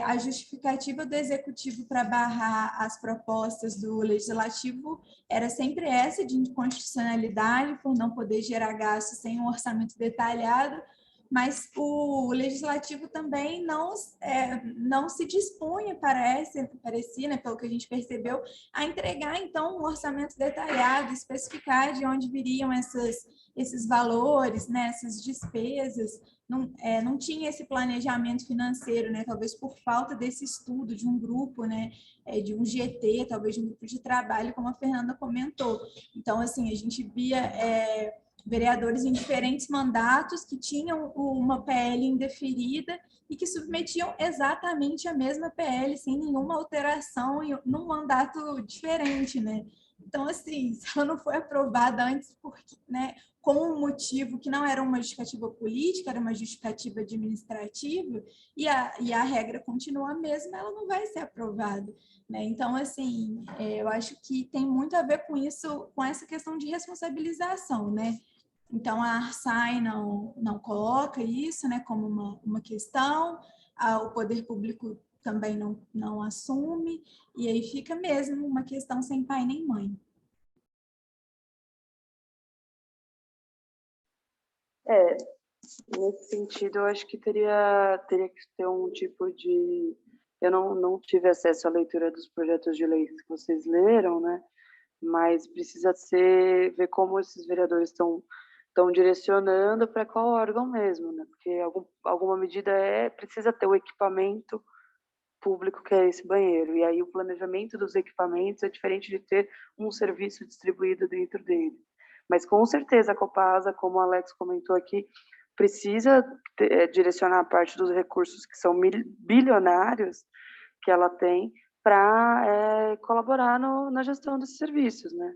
a justificativa do executivo para barrar as propostas do legislativo era sempre essa, de inconstitucionalidade, por não poder gerar gasto sem um orçamento detalhado, mas o legislativo também não se dispunha, parecia, né, pelo que a gente percebeu, a entregar, então, um orçamento detalhado, especificar de onde viriam esses valores, né, essas despesas. Não tinha esse planejamento financeiro, né, talvez por falta desse estudo de um grupo, né, de um GT, talvez de um grupo de trabalho, como a Fernanda comentou. Então, assim, a gente via vereadores em diferentes mandatos que tinham uma PL indeferida e que submetiam exatamente a mesma PL, sem nenhuma alteração, num mandato diferente, né? Então, assim, se ela não foi aprovada antes porque, né, com um motivo que não era uma justificativa política, era uma justificativa administrativa, e a regra continua a mesma, ela não vai ser aprovada, né? Então, assim, eu acho que tem muito a ver com isso, com essa questão de responsabilização, né? Então, a Arsai não coloca isso, né, como uma questão, o poder público também não assume, e aí fica mesmo uma questão sem pai nem mãe. Nesse sentido, eu acho que teria que ter um tipo de... Eu não tive acesso à leitura dos projetos de lei que vocês leram, né? Mas precisa ver como esses vereadores estão direcionando para qual órgão mesmo, né? Porque alguma medida precisa ter o equipamento público que é esse banheiro, e aí o planejamento dos equipamentos é diferente de ter um serviço distribuído dentro dele. Mas com certeza a Copasa, como o Alex comentou aqui, precisa direcionar parte dos recursos que são bilionários que ela tem para colaborar na gestão desses serviços, né?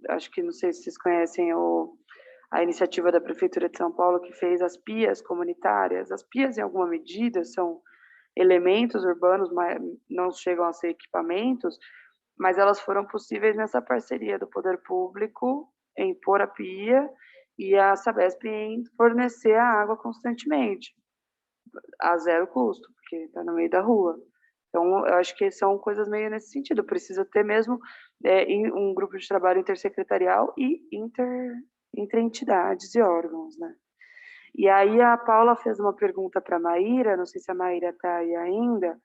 Acho que, não sei se vocês conhecem a iniciativa da Prefeitura de São Paulo que fez as pias comunitárias. As pias, em alguma medida, são elementos urbanos, mas não chegam a ser equipamentos, mas elas foram possíveis nessa parceria do poder público em pôr a pia e a Sabesp em fornecer a água constantemente, a zero custo, porque está no meio da rua. Então, eu acho que são coisas meio nesse sentido. Precisa ter mesmo um grupo de trabalho intersecretarial e entre entidades e órgãos, né? E aí a Paula fez uma pergunta para a Maíra, não sei se a Maíra está aí ainda,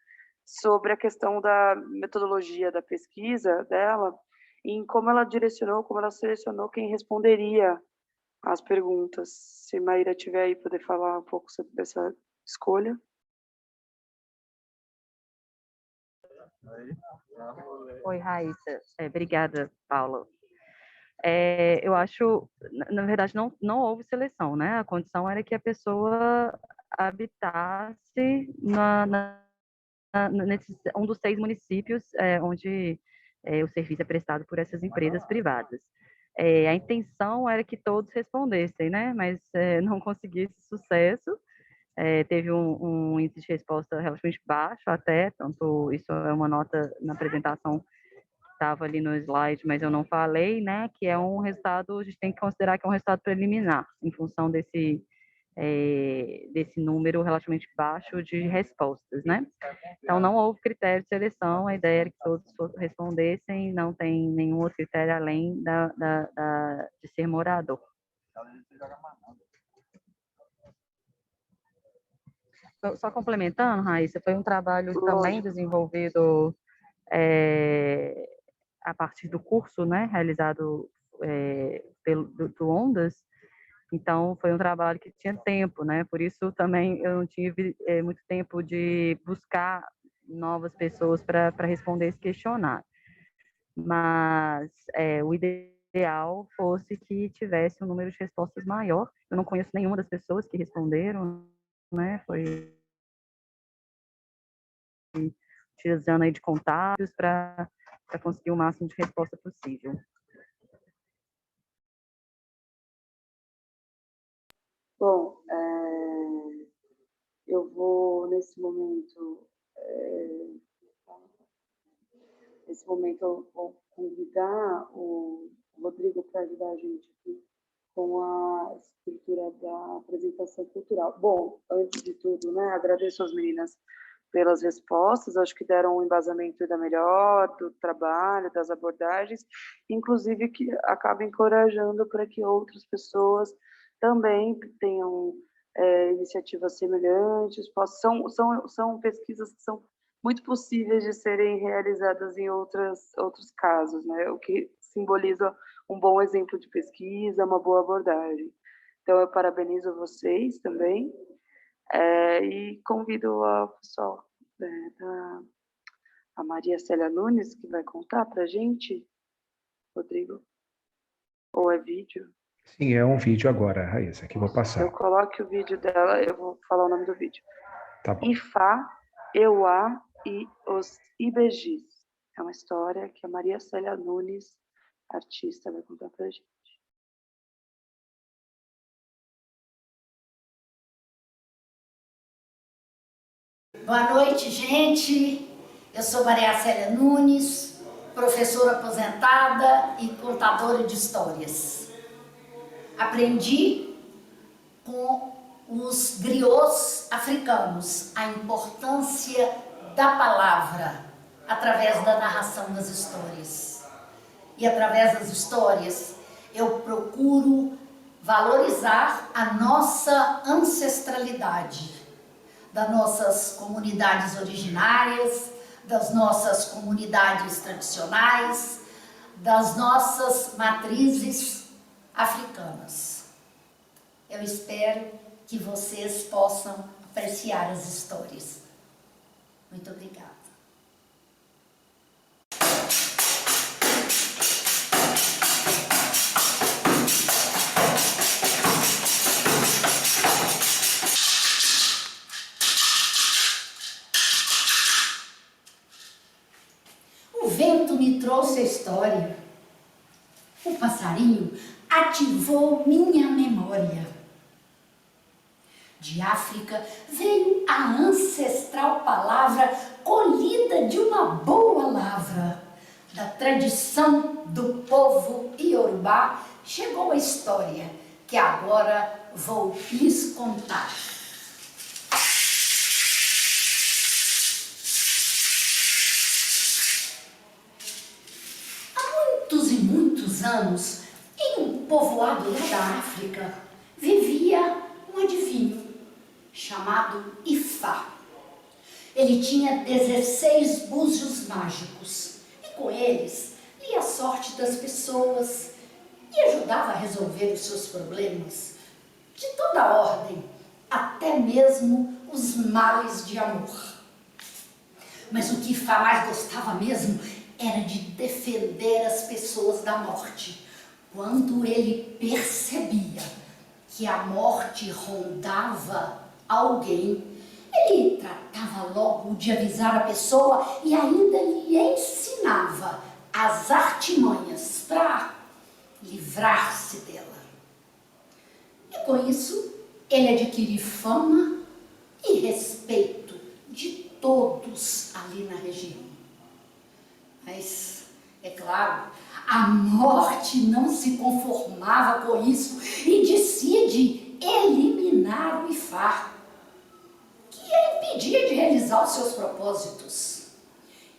sobre a questão da metodologia da pesquisa dela, e em como ela direcionou, como ela selecionou quem responderia às perguntas. Se a Maíra tiver aí, poder falar um pouco sobre essa escolha. Oi, Raíssa. Obrigada, Paula. Eu acho, na verdade, não houve seleção, né? A condição era que a pessoa habitasse nesse um dos 6 municípios onde o serviço é prestado por essas empresas privadas. A intenção era que todos respondessem, né? Mas não consegui esse sucesso. Teve um índice de resposta relativamente baixo até, tanto isso é uma nota na apresentação que estava ali no slide, mas eu não falei, né? Que é um resultado, a gente tem que considerar que é um resultado preliminar, em função desse número relativamente baixo de respostas, né? Então, não houve critério de seleção, a ideia era que todos respondessem, não tem nenhum outro critério além de ser morador. Só complementando, Raíssa, foi um trabalho também desenvolvido a partir do curso, né, realizado do Ondas. Então, foi um trabalho que tinha tempo, né? Por isso também eu não tive muito tempo de buscar novas pessoas para responder esse questionário. Mas o ideal fosse que tivesse um número de respostas maior. Eu não conheço nenhuma das pessoas que responderam, né? Foi utilizando aí de contatos para conseguir o máximo de resposta possível. Bom, eu vou, nesse momento, eu vou convidar o Rodrigo para ajudar a gente aqui com a estrutura da apresentação cultural. Bom, antes de tudo, né, agradeço às meninas pelas respostas, acho que deram um embasamento ainda melhor do trabalho, das abordagens, inclusive que acaba encorajando para que outras pessoas também tenham iniciativas semelhantes, são pesquisas que são muito possíveis de serem realizadas em outros casos, né? O que simboliza um bom exemplo de pesquisa, uma boa abordagem. Então, eu parabenizo vocês também e convido o pessoal a Maria Célia Nunes, que vai contar para a gente, Rodrigo, ou é vídeo? Sim, é um vídeo agora, Raíssa, que eu vou passar. Eu coloque o vídeo dela, eu vou falar o nome do vídeo. Tá bom. Ifá, Euá e os Ibejis. É uma história que a Maria Célia Nunes, artista, vai contar para a gente. Boa noite, gente. Eu sou Maria Célia Nunes, professora aposentada e contadora de histórias. Aprendi com os griots africanos a importância da palavra através da narração das histórias. E através das histórias eu procuro valorizar a nossa ancestralidade, das nossas comunidades originárias, das nossas comunidades tradicionais, das nossas matrizes africanas. Eu espero que vocês possam apreciar as histórias. Muito obrigada. O vento me trouxe a história. O passarinho ativou minha memória. De África veio a ancestral palavra colhida de uma boa lavra. Da tradição do povo iorubá chegou a história que agora vou lhes contar. Há muitos e muitos anos, em um povoado lá da África, vivia um adivinho chamado Ifá. Ele tinha 16 búzios mágicos e com eles lia a sorte das pessoas e ajudava a resolver os seus problemas de toda a ordem, até mesmo os males de amor. Mas o que Ifá mais gostava mesmo era de defender as pessoas da morte. Quando ele percebia que a morte rondava alguém, ele tratava logo de avisar a pessoa e ainda lhe ensinava as artimanhas para livrar-se dela. E com isso, ele adquiriu fama e respeito de todos ali na região. Mas, é claro, a morte não se conformava com isso e decide eliminar o Ifá, que a impedia de realizar os seus propósitos.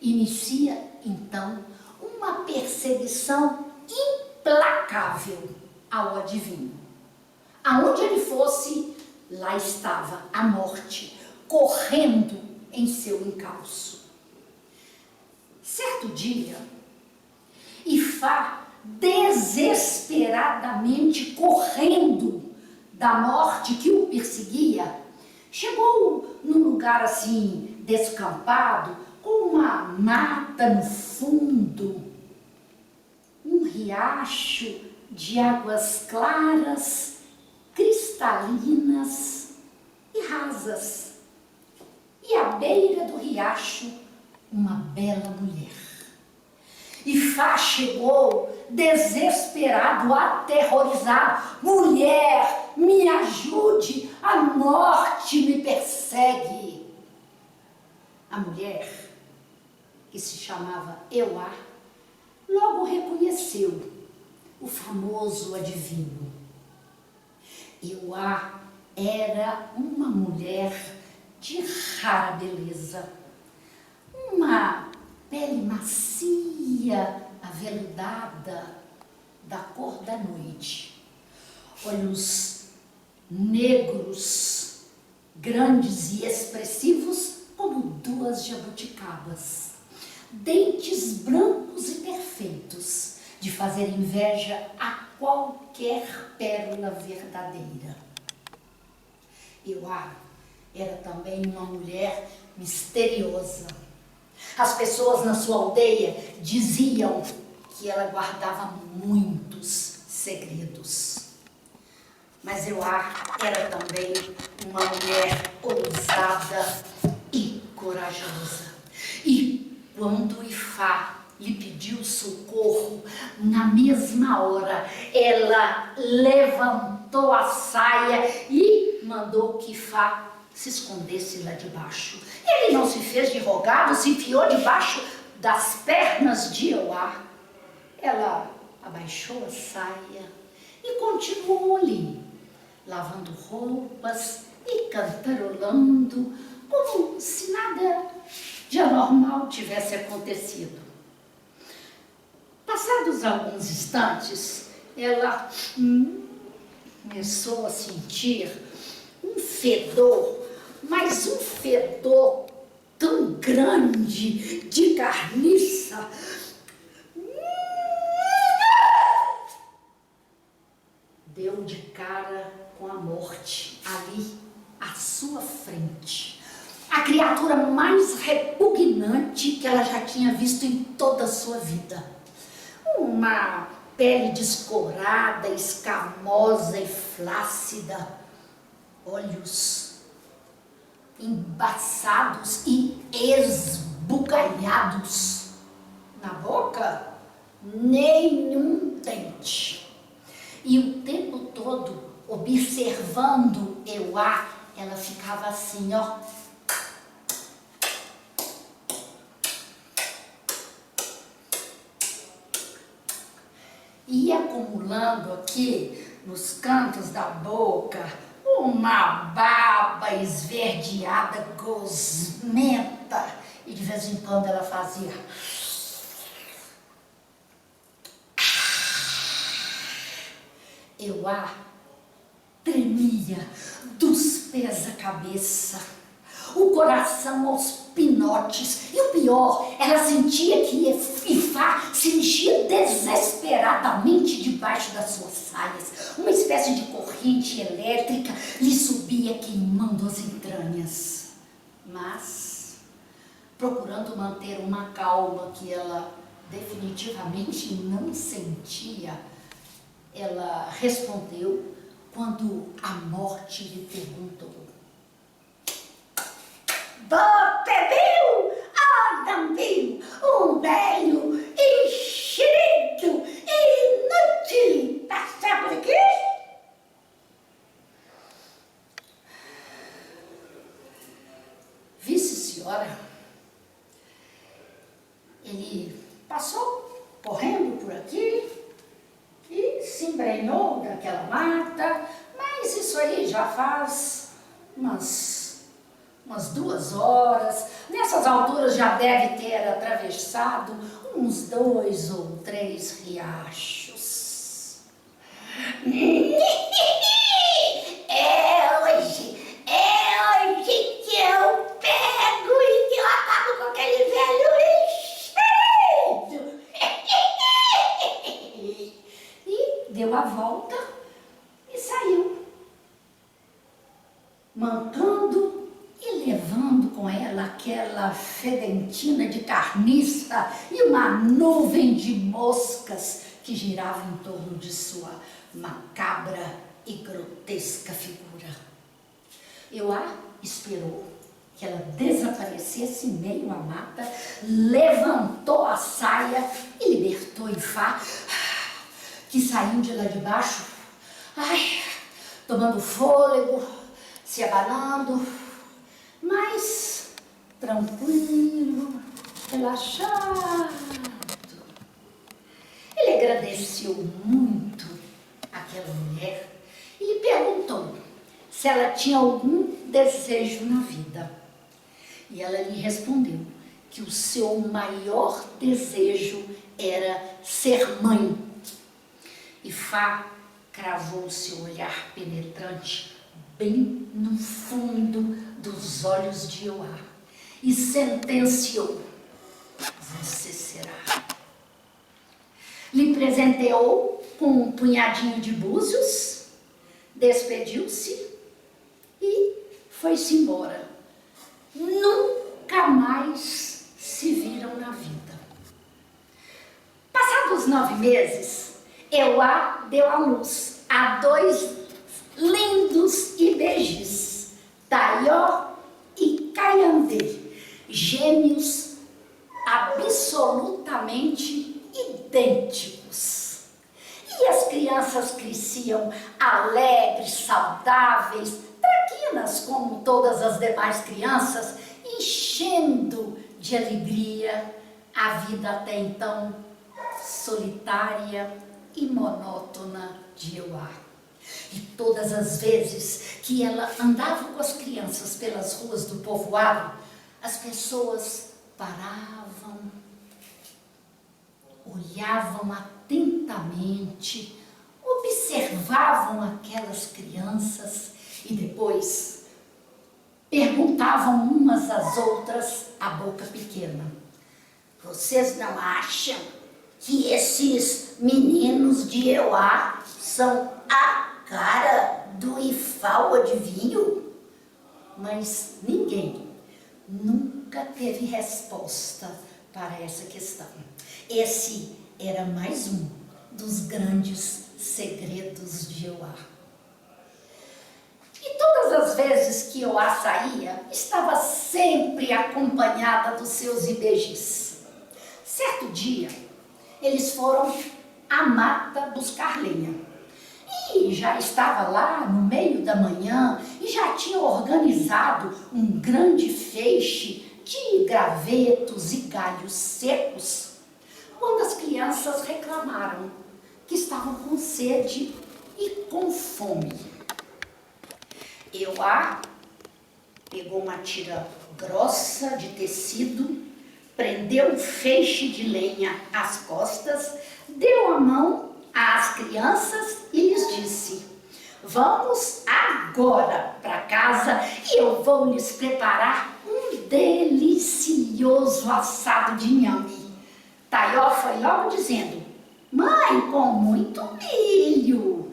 Inicia, então, uma perseguição implacável ao adivinho. Aonde ele fosse, lá estava a morte, correndo em seu encalço. Certo dia, Ifá, desesperadamente correndo da morte que o perseguia, chegou num lugar assim, descampado, com uma mata no fundo, um riacho de águas claras, cristalinas e rasas. E à beira do riacho, uma bela mulher. Ifá chegou desesperado, aterrorizado. Mulher, me ajude, a morte me persegue. A mulher, que se chamava Euá, logo reconheceu o famoso adivinho. Euá era uma mulher de rara beleza, uma pele macia, aveludada, da cor da noite, olhos negros, grandes e expressivos como duas jabuticabas, dentes brancos e perfeitos, de fazer inveja a qualquer pérola verdadeira. Euá era também uma mulher misteriosa. As pessoas na sua aldeia diziam que ela guardava muitos segredos. Mas Euá era também uma mulher ousada e corajosa. E quando Ifá lhe pediu socorro, na mesma hora ela levantou a saia e mandou que Ifá se escondesse lá debaixo. Ele não se fez de rogado, se enfiou debaixo das pernas de Euá. Ela abaixou a saia e continuou ali, lavando roupas e cantarolando, como se nada de anormal tivesse acontecido. Passados alguns instantes, ela começou a sentir um fedor, mas um fedor tão grande de carniça. Deu de cara com a morte ali à sua frente. A criatura mais repugnante que ela já tinha visto em toda a sua vida. Uma pele descorada, escamosa e flácida, olhos embaçados e esbugalhados. Na boca, nenhum dente. E o tempo todo, observando Euá, ela ficava assim, ó. E acumulando aqui, nos cantos da boca, uma baba esverdeada, gosmenta. E de vez em quando ela fazia... Euá tremia dos pés à cabeça, o coração aos pinotes, e o pior, ela sentia que Ifá se mexia desesperadamente debaixo das suas saias. Uma espécie de corrente elétrica lhe subia queimando as entranhas. Mas, procurando manter uma calma que ela definitivamente não sentia, ela respondeu quando a morte lhe perguntou: "Você viu? Ah, não viu? Um velho enxerido, inútil, passar por aqui?" Vice senhora, ele passou correndo por aqui e se embrenhou daquela mata, mas isso aí já faz umas 2 horas. Nessas alturas já deve ter atravessado uns 2 ou 3 riachos. É hoje que eu pego e que eu acabo com aquele velho enxerido. E deu a volta e saiu, mancando e levando com ela aquela fedentina de carniça e uma nuvem de moscas que girava em torno de sua macabra e grotesca figura. Euá esperou que ela desaparecesse em meio à mata, levantou a saia e libertou Ifá, que saiu de lá de baixo, tomando fôlego, se abanando, mas tranquilo, relaxado. Ele agradeceu muito àquela mulher e lhe perguntou se ela tinha algum desejo na vida. E ela lhe respondeu que o seu maior desejo era ser mãe. Ifá cravou seu olhar penetrante bem no fundo dos olhos de Euá e sentenciou: "Você será." Lhe presenteou com um punhadinho de búzios, despediu-se e foi-se embora. Nunca mais se viram na vida. Passados 9 meses, Euá deu à luz a 2 lindos ibejis, Taió e Caiandê, gêmeos absolutamente idênticos. E as crianças cresciam alegres, saudáveis, traquinas como todas as demais crianças, enchendo de alegria a vida até então solitária e monótona de Euá. E todas as vezes que ela andava com as crianças pelas ruas do povoado, as pessoas paravam, olhavam atentamente, observavam aquelas crianças e depois perguntavam umas às outras, a boca pequena: "Vocês não acham que esses meninos de Euá são a cara do Ifá, o adivinho?" Mas ninguém nunca teve resposta para essa questão. Esse era mais um dos grandes segredos de Euá. E todas as vezes que Euá saía, estava sempre acompanhada dos seus ibejis. Certo dia, eles foram à mata buscar lenha. E já estava lá no meio da manhã e já tinha organizado um grande feixe de gravetos e galhos secos, quando as crianças reclamaram que estavam com sede e com fome. Euá pegou uma tira grossa de tecido, prendeu um feixe de lenha às costas, deu a mão às crianças e lhes disse: vamos agora para casa e eu vou lhes preparar um delicioso assado de inhame. Taió foi logo dizendo: mãe, com muito milho.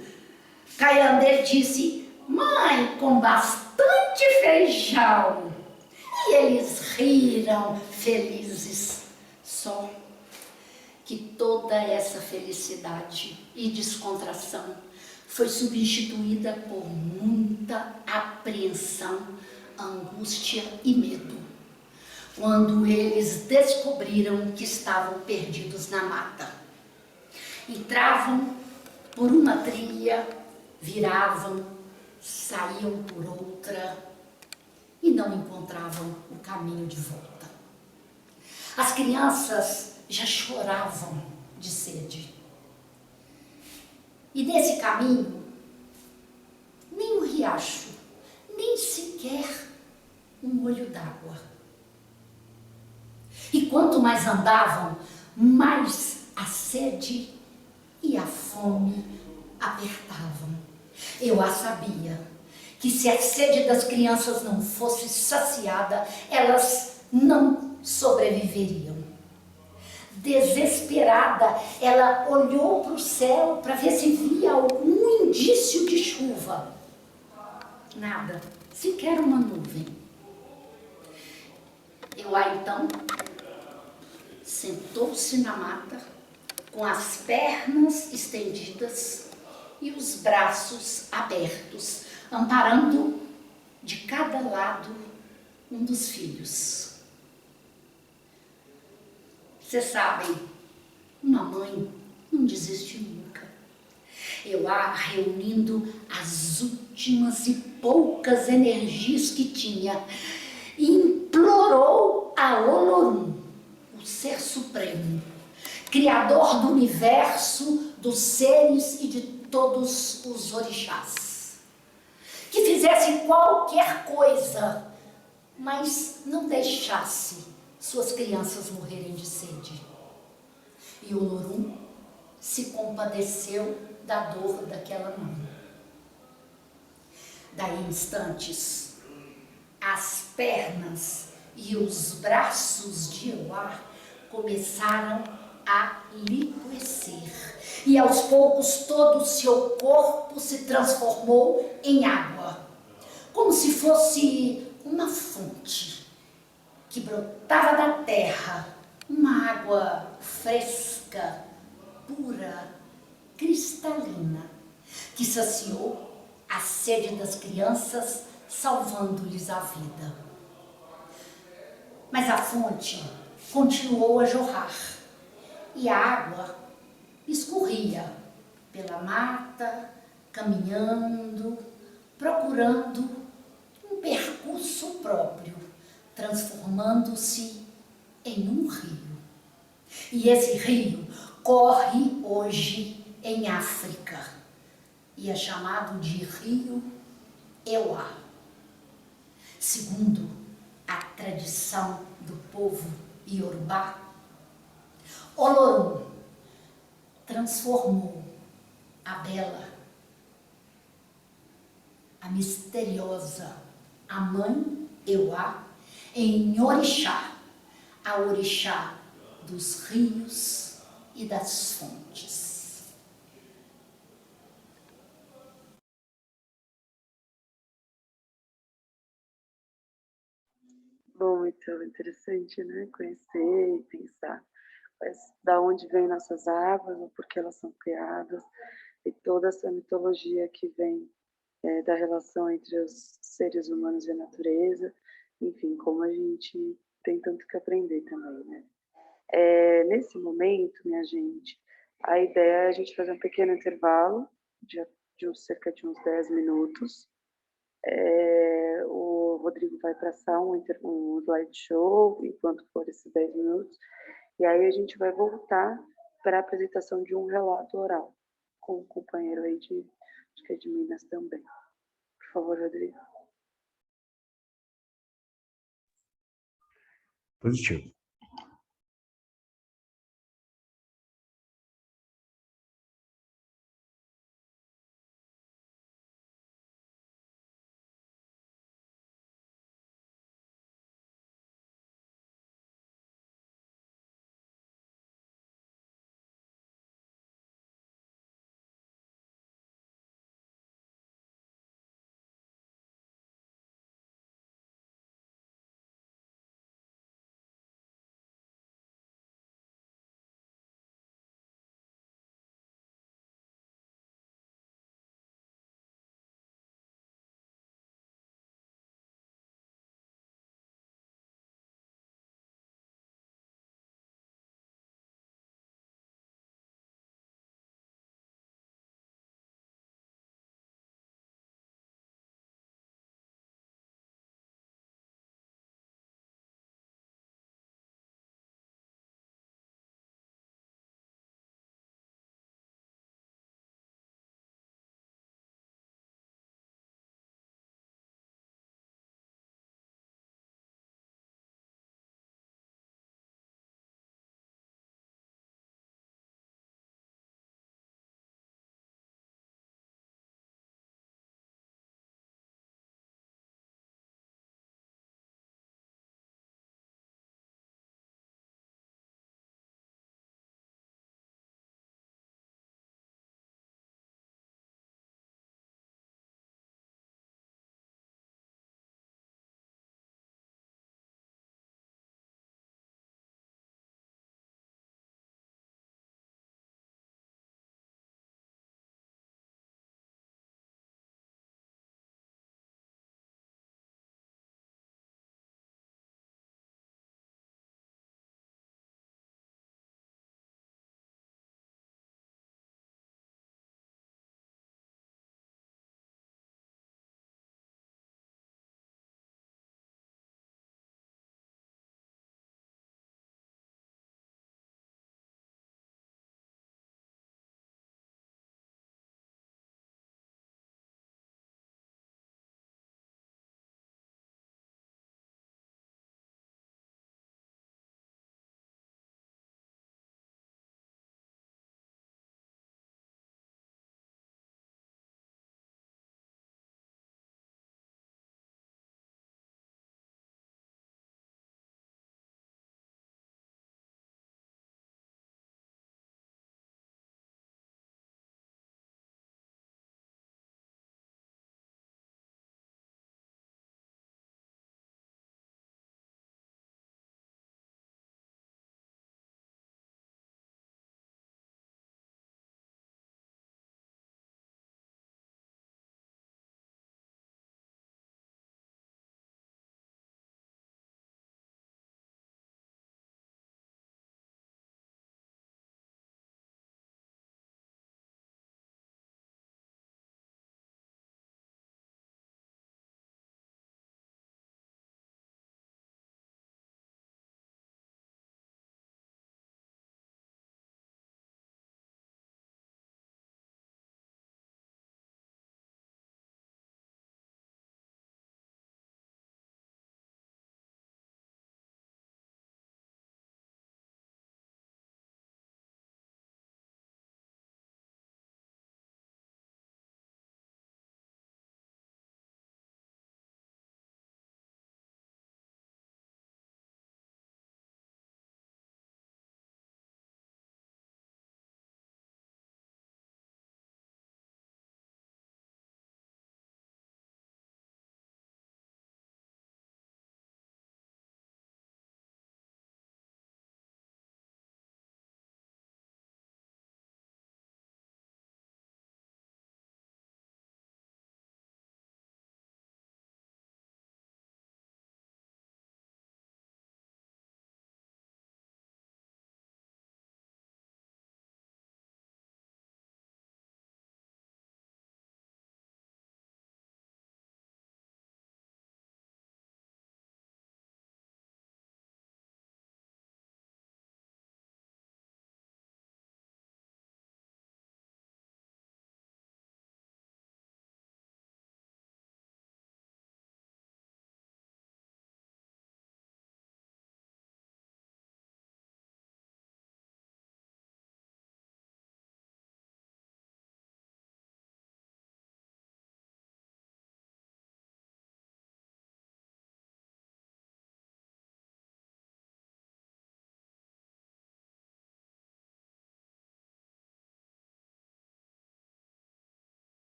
Caiandê disse: mãe, com bastante feijão. E eles riram felizes. Só que toda essa felicidade e descontração foi substituída por muita apreensão, angústia e medo, quando eles descobriram que estavam perdidos na mata. Entravam por uma trilha, viravam, saíam por outra e não encontravam o caminho de volta. As crianças já choravam de sede. E nesse caminho, nem um riacho, nem sequer um olho d'água. E quanto mais andavam, mais a sede e a fome apertavam. Eu a sabia que se a sede das crianças não fosse saciada, elas não sobreviveriam. Desesperada, ela olhou para o céu para ver se via algum indício de chuva. Nada, sequer uma nuvem. Euá, então, sentou-se na mata, com as pernas estendidas e os braços abertos, amparando de cada lado um dos filhos. Vocês sabem, uma mãe não desiste nunca. Euá, reunindo as últimas e poucas energias que tinha, implorou a Olorum, o Ser Supremo, Criador do universo, dos seres e de todos os orixás, que fizesse qualquer coisa, mas não deixasse suas crianças morrerem de sede. E Olorum se compadeceu da dor daquela mãe. Daí, em instantes, as pernas e os braços de Euá começaram a liquecer. E aos poucos todo o seu corpo se transformou em água, como se fosse uma fonte que brotava da terra, uma água fresca, pura, cristalina, que saciou a sede das crianças, salvando-lhes a vida. Mas a fonte continuou a jorrar e a água escorria pela mata, caminhando, procurando um percurso próprio, transformando-se em um rio. E esse rio corre hoje em África e é chamado de Rio Euá. Segundo a tradição do povo Iorubá, Olorum transformou a bela, a misteriosa, a mãe Euá em orixá, a orixá dos rios e das fontes. Bom, então, interessante, né? Conhecer e pensar mas da onde vêm nossas águas, ou por que elas são criadas, e toda essa mitologia que vem da relação entre os seres humanos e a natureza, enfim, como a gente tem tanto que aprender também, né? Nesse momento, minha gente, a ideia é a gente fazer um pequeno intervalo de de cerca de uns 10 minutos. O Rodrigo vai passar um slideshow enquanto for esses 10 minutos, e aí a gente vai voltar para a apresentação de um relato oral, com um companheiro aí acho que é de Minas também. Por favor, Rodrigo. Positivo.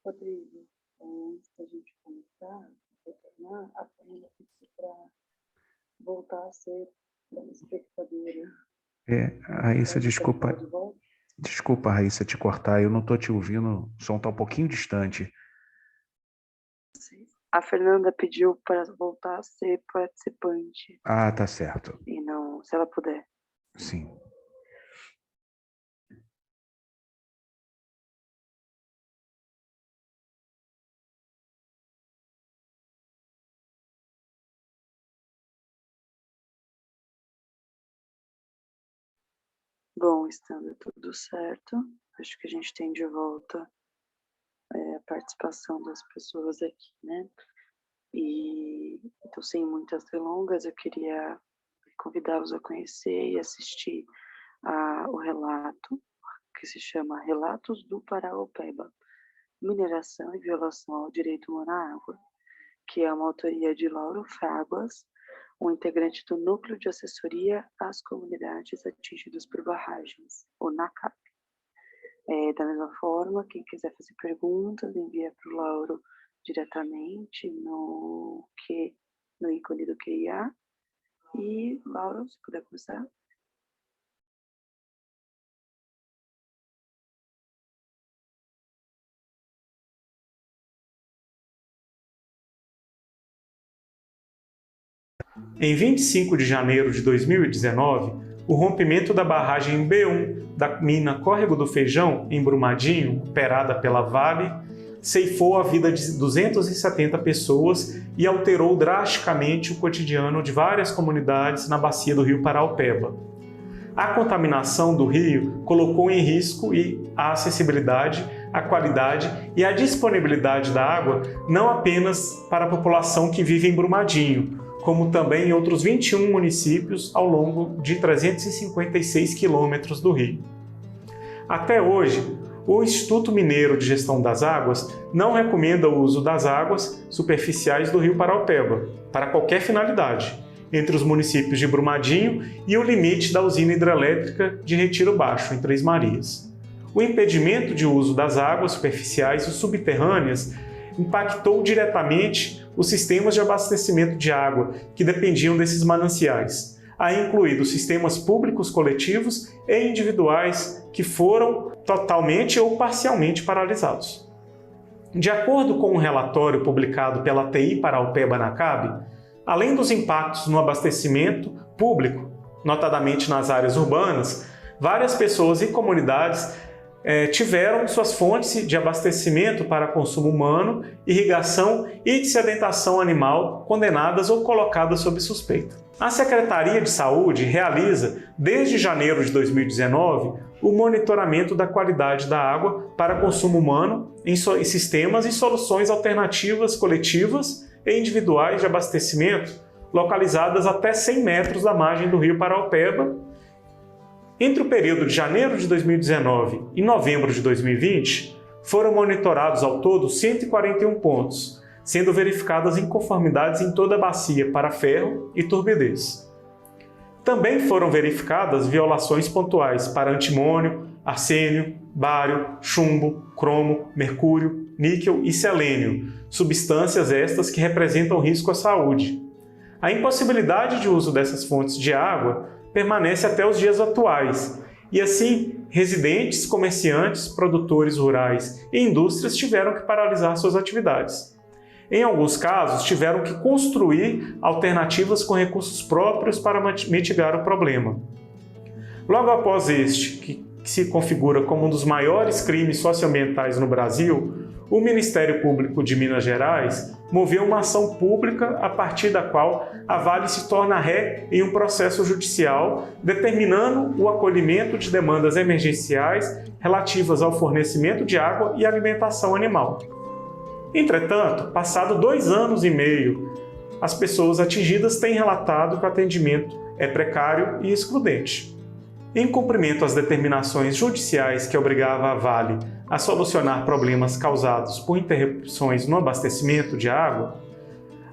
Rodrigo, antes da gente começar, retornar, a Fernanda pediu para voltar a ser espectadora. Raíssa, Pode desculpa. participar de volta? Desculpa, Raíssa, te cortar. Eu não estou te ouvindo. O som está um pouquinho distante. A Fernanda pediu para voltar a ser participante. Ah, tá certo. E não, se ela puder. Sim. Bom, estando tudo certo, acho que a gente tem de volta a participação das pessoas aqui, né? E então, sem muitas delongas, eu queria convidá-los a conhecer e assistir o relato, que se chama Relatos do Paraopeba, Mineração e Violação ao Direito Humano à Água, que é uma autoria de Lauro Fraguas, um integrante do Núcleo de Assessoria às Comunidades Atingidas por Barragens, o NACAP. Da mesma forma, quem quiser fazer perguntas, envia para o Lauro diretamente no ícone do QIA. E, Lauro, se puder começar. Em 25 de janeiro de 2019, o rompimento da barragem B1 da mina Córrego do Feijão, em Brumadinho, operada pela Vale, ceifou a vida de 270 pessoas e alterou drasticamente o cotidiano de várias comunidades na bacia do rio Paraopeba. A contaminação do rio colocou em risco a acessibilidade, a qualidade e a disponibilidade da água não apenas para a população que vive em Brumadinho, como também em outros 21 municípios ao longo de 356 quilômetros do rio. Até hoje, o Instituto Mineiro de Gestão das Águas não recomenda o uso das águas superficiais do rio Paraopeba para qualquer finalidade, entre os municípios de Brumadinho e o limite da usina hidrelétrica de Retiro Baixo, em Três Marias. O impedimento de uso das águas superficiais e subterrâneas impactou diretamente os sistemas de abastecimento de água que dependiam desses mananciais, aí incluídos sistemas públicos coletivos e individuais que foram totalmente ou parcialmente paralisados. De acordo com um relatório publicado pela TI Paraopeba NACAB, além dos impactos no abastecimento público, notadamente nas áreas urbanas, várias pessoas e comunidades tiveram suas fontes de abastecimento para consumo humano, irrigação e de sedentação animal condenadas ou colocadas sob suspeita. A Secretaria de Saúde realiza, desde janeiro de 2019, o monitoramento da qualidade da água para consumo humano em sistemas e soluções alternativas coletivas e individuais de abastecimento localizadas até 100 metros da margem do rio Paraopeba. Entre o período de janeiro de 2019 e novembro de 2020, foram monitorados ao todo 141 pontos, sendo verificadas inconformidades em toda a bacia para ferro e turbidez. Também foram verificadas violações pontuais para antimônio, arsênio, bário, chumbo, cromo, mercúrio, níquel e selênio, substâncias estas que representam risco à saúde. A impossibilidade de uso dessas fontes de água permanece até os dias atuais, e assim, residentes, comerciantes, produtores rurais e indústrias tiveram que paralisar suas atividades. Em alguns casos, tiveram que construir alternativas com recursos próprios para mitigar o problema. Logo após este, que se configura como um dos maiores crimes socioambientais no Brasil, o Ministério Público de Minas Gerais moveu uma ação pública a partir da qual a Vale se torna ré em um processo judicial, determinando o acolhimento de demandas emergenciais relativas ao fornecimento de água e alimentação animal. Entretanto, passado 2 anos e meio, as pessoas atingidas têm relatado que o atendimento é precário e excludente. Em cumprimento às determinações judiciais que obrigavam a Vale a solucionar problemas causados por interrupções no abastecimento de água,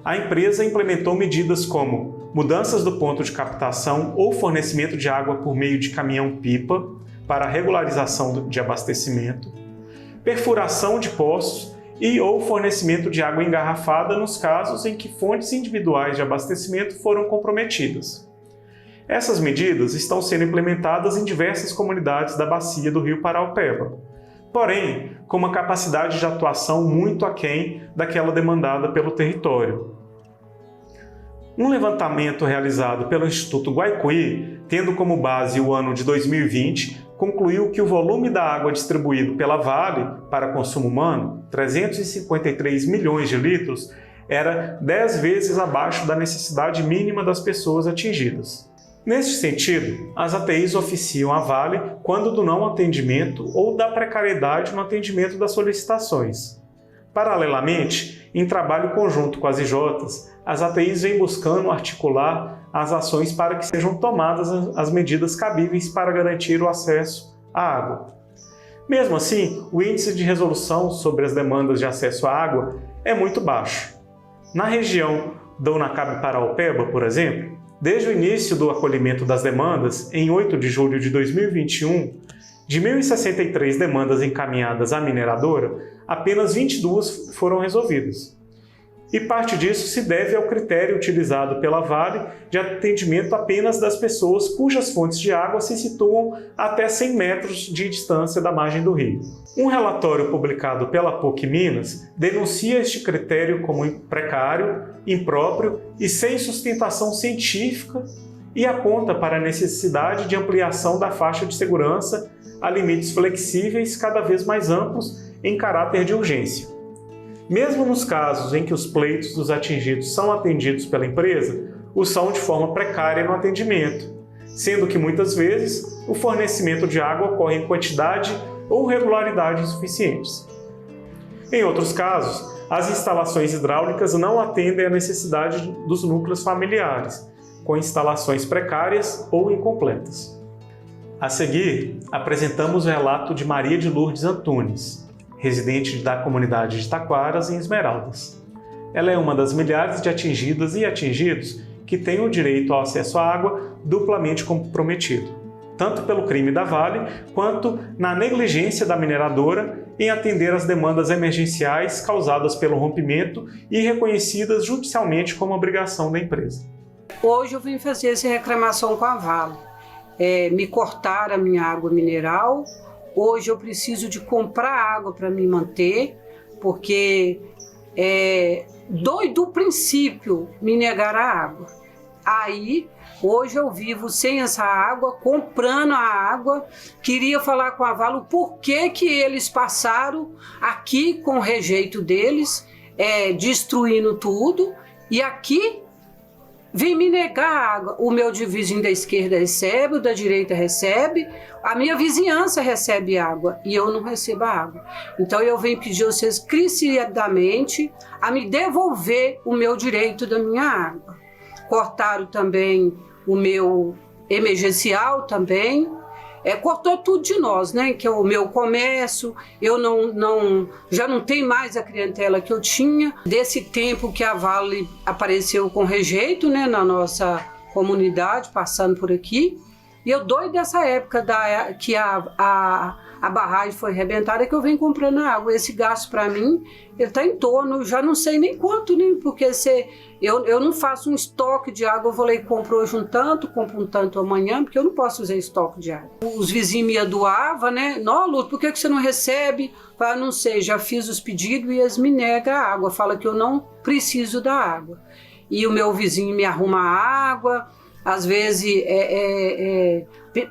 a empresa implementou medidas como mudanças do ponto de captação ou fornecimento de água por meio de caminhão-pipa para regularização de abastecimento, perfuração de poços e ou fornecimento de água engarrafada nos casos em que fontes individuais de abastecimento foram comprometidas. Essas medidas estão sendo implementadas em diversas comunidades da bacia do Rio Paraopeba, porém com uma capacidade de atuação muito aquém daquela demandada pelo território. Um levantamento realizado pelo Instituto Guaicuí, tendo como base o ano de 2020, concluiu que o volume da água distribuído pela Vale para consumo humano, 353 milhões de litros, era 10 vezes abaixo da necessidade mínima das pessoas atingidas. Neste sentido, as ATIs oficiam a Vale quando do não atendimento ou da precariedade no atendimento das solicitações. Paralelamente, em trabalho conjunto com as IJs, as ATIs vêm buscando articular as ações para que sejam tomadas as medidas cabíveis para garantir o acesso à água. Mesmo assim, o índice de resolução sobre as demandas de acesso à água é muito baixo. Na região da Unacabe Paraopeba, por exemplo, desde o início do acolhimento das demandas, em 8 de julho de 2021, de 1.063 demandas encaminhadas à mineradora, apenas 22 foram resolvidas. E parte disso se deve ao critério utilizado pela Vale de atendimento apenas das pessoas cujas fontes de água se situam até 100 metros de distância da margem do rio. Um relatório publicado pela PUC Minas denuncia este critério como precário, impróprio e sem sustentação científica e aponta para a necessidade de ampliação da faixa de segurança a limites flexíveis cada vez mais amplos em caráter de urgência. Mesmo nos casos em que os pleitos dos atingidos são atendidos pela empresa, o são de forma precária no atendimento, sendo que muitas vezes o fornecimento de água ocorre em quantidade ou regularidade insuficientes. Em outros casos, as instalações hidráulicas não atendem à necessidade dos núcleos familiares, com instalações precárias ou incompletas. A seguir, apresentamos o relato de Maria de Lourdes Antunes, residente da comunidade de Taquaras, em Esmeraldas. Ela é uma das milhares de atingidas e atingidos que têm o direito ao acesso à água duplamente comprometido, tanto pelo crime da Vale, quanto na negligência da mineradora em atender às demandas emergenciais causadas pelo rompimento e reconhecidas judicialmente como obrigação da empresa. Hoje eu vim fazer essa reclamação com a Vale. Me cortaram a minha água mineral. Hoje eu preciso de comprar água para me manter, porque do princípio me negaram a água. Aí, hoje eu vivo sem essa água, comprando a água. Queria falar com a Vale o porquê que eles passaram aqui com o rejeito deles, destruindo tudo, e aqui vem me negar a água. O meu vizinho da esquerda recebe, o da direita recebe, a minha vizinhança recebe água e eu não recebo a água. Então eu venho pedir a vocês crescidamente a me devolver o meu direito da minha água. Cortaram também o meu emergencial também. Cortou tudo de nós, né? Que é o meu comércio, eu já não tenho mais a clientela que eu tinha. Desse tempo que a Vale apareceu com rejeito, né, na nossa comunidade, passando por aqui. E eu doido dessa época que a barragem foi arrebentada, que eu venho comprando água. Esse gasto para mim, ele está em torno, já não sei nem quanto, né? Porque eu não faço um estoque de água, eu vou lá e compro hoje um tanto, compro um tanto amanhã, porque eu não posso fazer estoque de água. Os vizinhos me doavam, né? Não, Lúcio, por que você não recebe? Eu não sei, já fiz os pedidos e eles me negam a água, fala que eu não preciso da água. E o meu vizinho me arruma a água, às vezes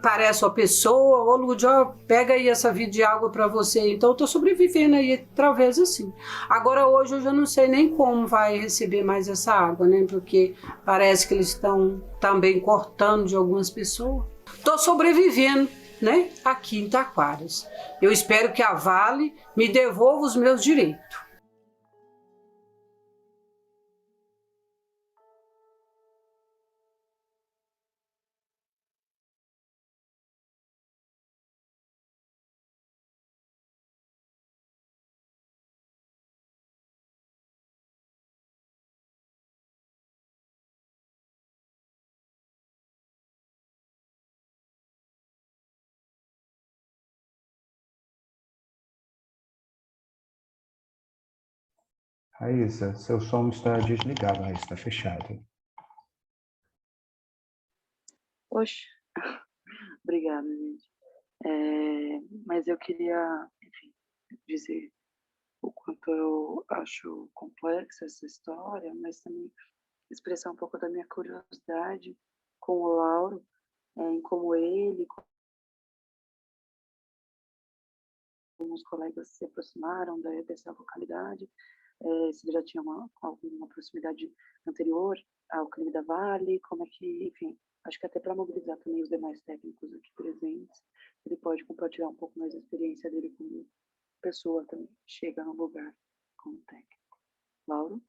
parece uma pessoa, ô Lúcio, pega aí essa vida de água para você. Então eu tô sobrevivendo aí através assim. Agora hoje eu já não sei nem como vai receber mais essa água, né? Porque parece que eles estão também cortando de algumas pessoas. Tô sobrevivendo, né? Aqui em Taquaras. Eu espero que a Vale me devolva os meus direitos. Raíssa, seu som está desligado, Raíssa, está fechado. Poxa, obrigada, gente. Mas eu queria, enfim, dizer o quanto eu acho complexa essa história, mas também expressar um pouco da minha curiosidade com o Lauro, em como ele, como os colegas se aproximaram dessa localidade, se ele já tinha alguma proximidade anterior ao crime da Vale, como é que, enfim, acho que até para mobilizar também os demais técnicos aqui presentes, ele pode compartilhar um pouco mais a experiência dele como pessoa também, que chega no lugar como técnico. Lauro?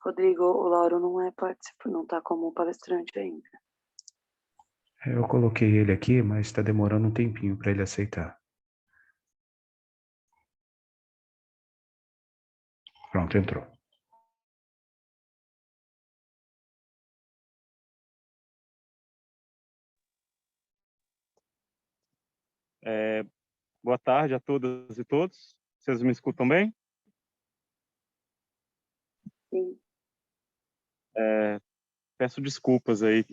Rodrigo, o Lauro não é participante, não está como palestrante ainda. Eu coloquei ele aqui, mas está demorando um tempinho para ele aceitar. Pronto, entrou. Boa tarde a todas e todos. Vocês me escutam bem? Sim. Peço desculpas aí.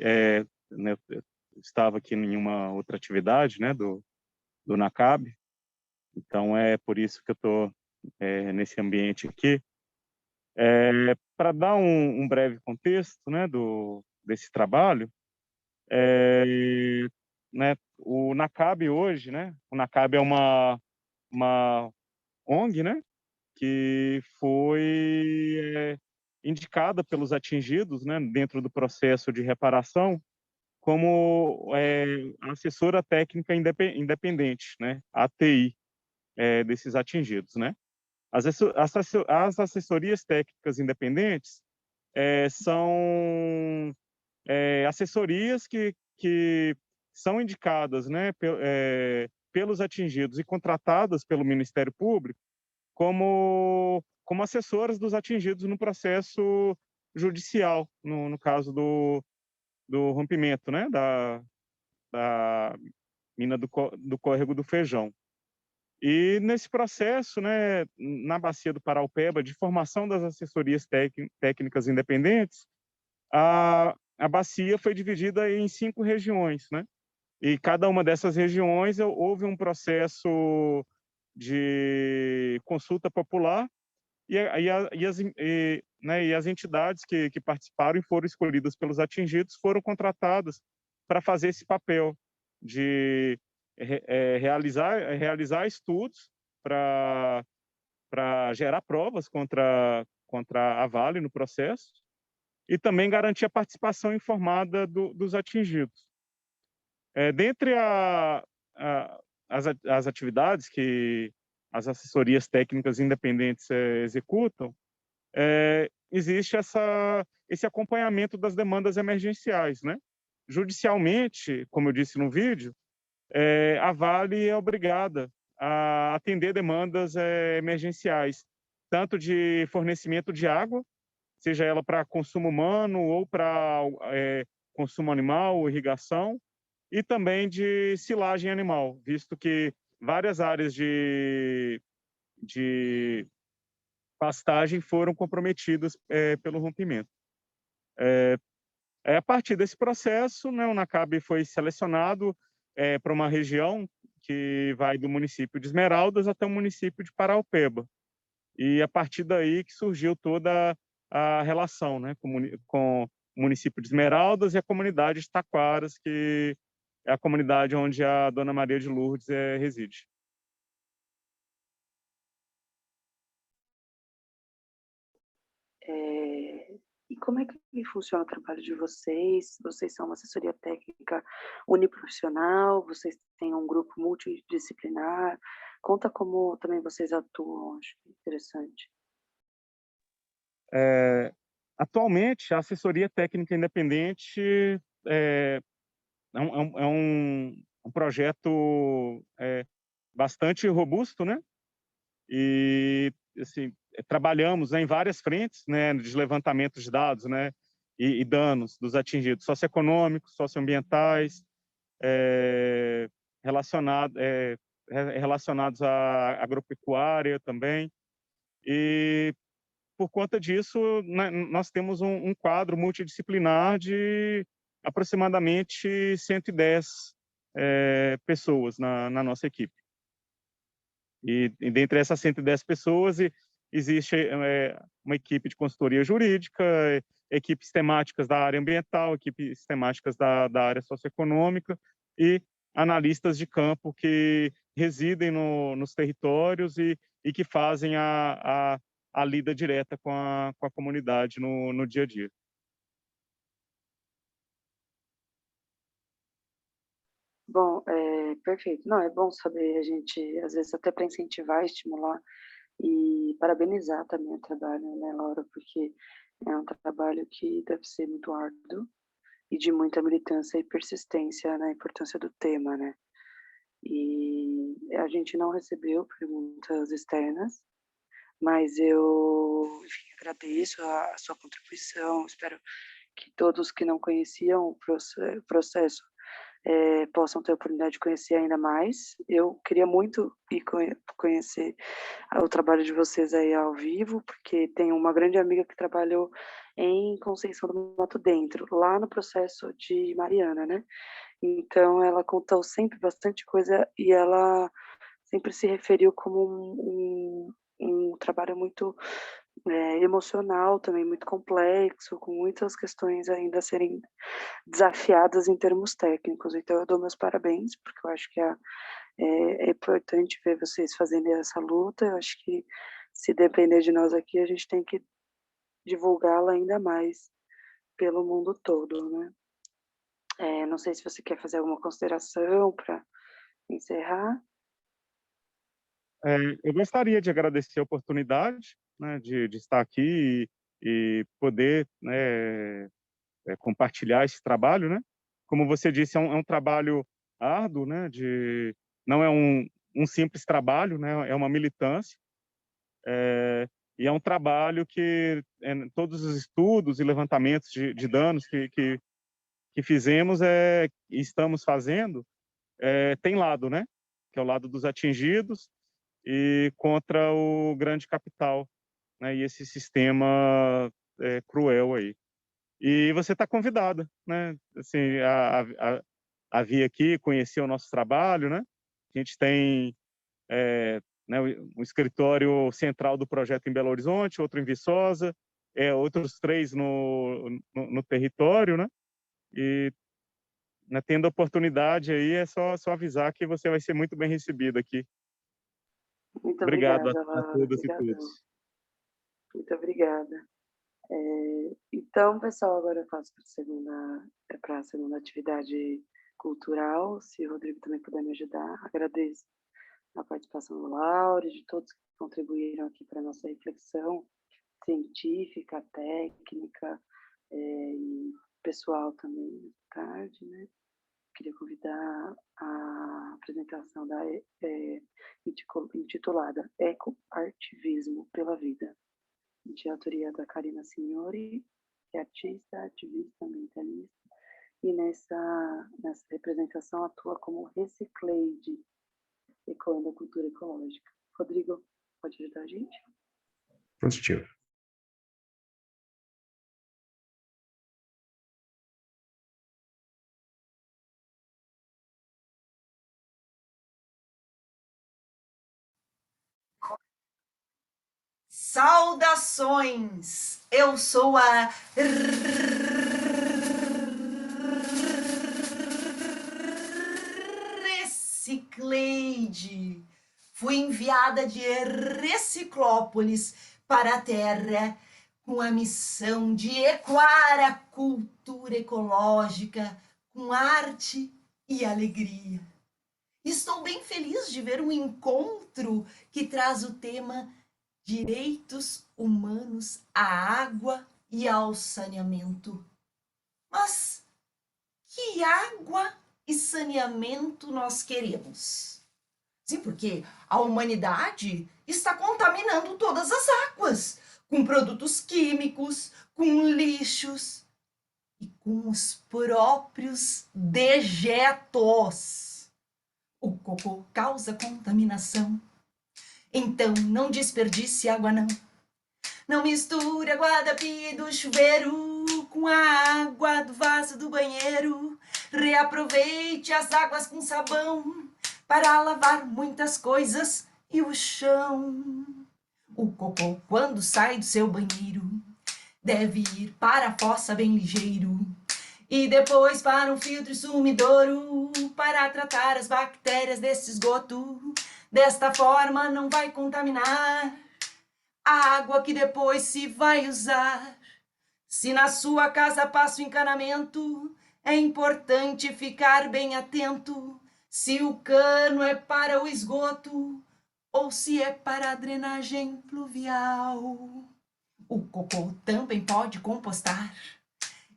Né, eu estava aqui em uma outra atividade, né, do NACAB. Então é por isso que eu estou nesse ambiente aqui. Para dar um breve contexto, né, desse trabalho, né, o NACAB hoje, né, o NACAB é uma ONG, né, que foi indicada pelos atingidos, né, dentro do processo de reparação, como assessora técnica independente, né, ATI, desses atingidos, né. As assessorias técnicas independentes são assessorias que são indicadas, né, pelos atingidos e contratadas pelo Ministério Público como assessoras dos atingidos no processo judicial, no caso do rompimento, né, da mina do Córrego do Feijão. E nesse processo, né, na Bacia do Paraupeba, de formação das assessorias técnicas independentes, a bacia foi dividida em 5 regiões, né? E cada uma dessas regiões houve um processo de consulta popular e as entidades que participaram e foram escolhidas pelos atingidos foram contratadas para fazer esse papel de realizar estudos para gerar provas contra a Vale no processo e também garantir a participação informada dos atingidos. Dentre as atividades que as assessorias técnicas independentes executam, existe esse acompanhamento das demandas emergenciais, né? Judicialmente, como eu disse no vídeo, a Vale é obrigada a atender demandas emergenciais, tanto de fornecimento de água, seja ela para consumo humano ou para consumo animal ou irrigação, e também de silagem animal, visto que várias áreas de pastagem foram comprometidas pelo rompimento. A partir desse processo, né, o NACAB foi selecionado para uma região que vai do município de Esmeraldas até o município de Paraupeba. E a partir daí que surgiu toda a relação, né, com o município de Esmeraldas e a comunidade de Taquaras, que é a comunidade onde a Dona Maria de Lourdes reside. E como é que funciona o trabalho de vocês? Vocês são uma assessoria técnica uniprofissional? Vocês têm um grupo multidisciplinar? Conta como também vocês atuam, acho interessante. Atualmente, a assessoria técnica independente é um projeto bastante robusto, né? E assim, trabalhamos, né, em várias frentes, né, de levantamento de dados, né, e danos dos atingidos socioeconômicos, socioambientais, relacionados à agropecuária também. E, por conta disso, né, nós temos um quadro multidisciplinar de aproximadamente 110 pessoas na nossa equipe. E dentre essas 110 pessoas, existe uma equipe de consultoria jurídica, equipes temáticas da área ambiental, equipes temáticas da área socioeconômica e analistas de campo que residem nos territórios e que fazem a lida direta com a comunidade no dia a dia. Bom, perfeito. Não, é bom saber, a gente, às vezes, até para incentivar, estimular e parabenizar também o trabalho, né, Laura, porque é um trabalho que deve ser muito árduo e de muita militância e persistência na importância do tema, né? E a gente não recebeu perguntas externas, mas eu, enfim, agradeço a sua contribuição, espero que todos que não conheciam o processo possam ter a oportunidade de conhecer ainda mais. Eu queria muito ir conhecer o trabalho de vocês aí ao vivo, porque tem uma grande amiga que trabalhou em Conceição do Mato Dentro, lá no processo de Mariana, né? Então, ela contou sempre bastante coisa e ela sempre se referiu como um trabalho muito emocional também, muito complexo, com muitas questões ainda a serem desafiadas em termos técnicos. Então, eu dou meus parabéns, porque eu acho que é importante ver vocês fazendo essa luta. Eu acho que, se depender de nós aqui, a gente tem que divulgá-la ainda mais pelo mundo todo, né? Não sei se você quer fazer alguma consideração para encerrar. Eu gostaria de agradecer a oportunidade, né, de estar aqui e poder, né, compartilhar esse trabalho, né? Como você disse, é um trabalho árduo, né? Não é um simples trabalho, né? É uma militância. E é um trabalho que todos os estudos e levantamentos de danos que fizemos e estamos fazendo tem lado, né? Que é o lado dos atingidos e contra o grande capital, né? E esse sistema cruel aí. E você está convidada, né? Assim, a vir aqui conhecer o nosso trabalho, né? A gente tem né, um escritório central do projeto em Belo Horizonte, outro em Viçosa, outros 3 no território, né? E, né, tendo a oportunidade aí, é só avisar que você vai ser muito bem recebido aqui. Muito Obrigado obrigada, a Laura. todas e Obrigadão. todos. Muito obrigada. Então, pessoal, agora eu passo para a segunda atividade cultural. Se o Rodrigo também puder me ajudar, agradeço a participação do Laura e de todos que contribuíram aqui para a nossa reflexão científica, técnica e pessoal também, tarde, né? Queria convidar a apresentação intitulada Ecoartivismo pela Vida, de autoria da Karina Signori, que é artista, ativista, ambientalista, e nessa representação atua como Recicleide, ecoando a cultura ecológica. Rodrigo, pode ajudar a gente? Positivo. Saudações! Eu sou a Recicleide. Fui enviada de Reciclópolis para a Terra com a missão de ecoar a cultura ecológica com arte e alegria. Estou bem feliz de ver um encontro que traz o tema Direitos Humanos à Água e ao Saneamento. Mas que água e saneamento nós queremos? Sim, porque a humanidade está contaminando todas as águas, com produtos químicos, com lixos e com os próprios dejetos. O cocô causa contaminação. Então não desperdice água não. Não misture a água da pia e do chuveiro com a água do vaso do banheiro. Reaproveite as águas com sabão para lavar muitas coisas e o chão. O cocô, quando sai do seu banheiro, deve ir para a fossa bem ligeiro e depois para um filtro e sumidouro para tratar as bactérias desse esgoto. Desta forma não vai contaminar a água que depois se vai usar. Se na sua casa passa o encanamento, é importante ficar bem atento se o cano é para o esgoto ou se é para a drenagem pluvial. O cocô também pode compostar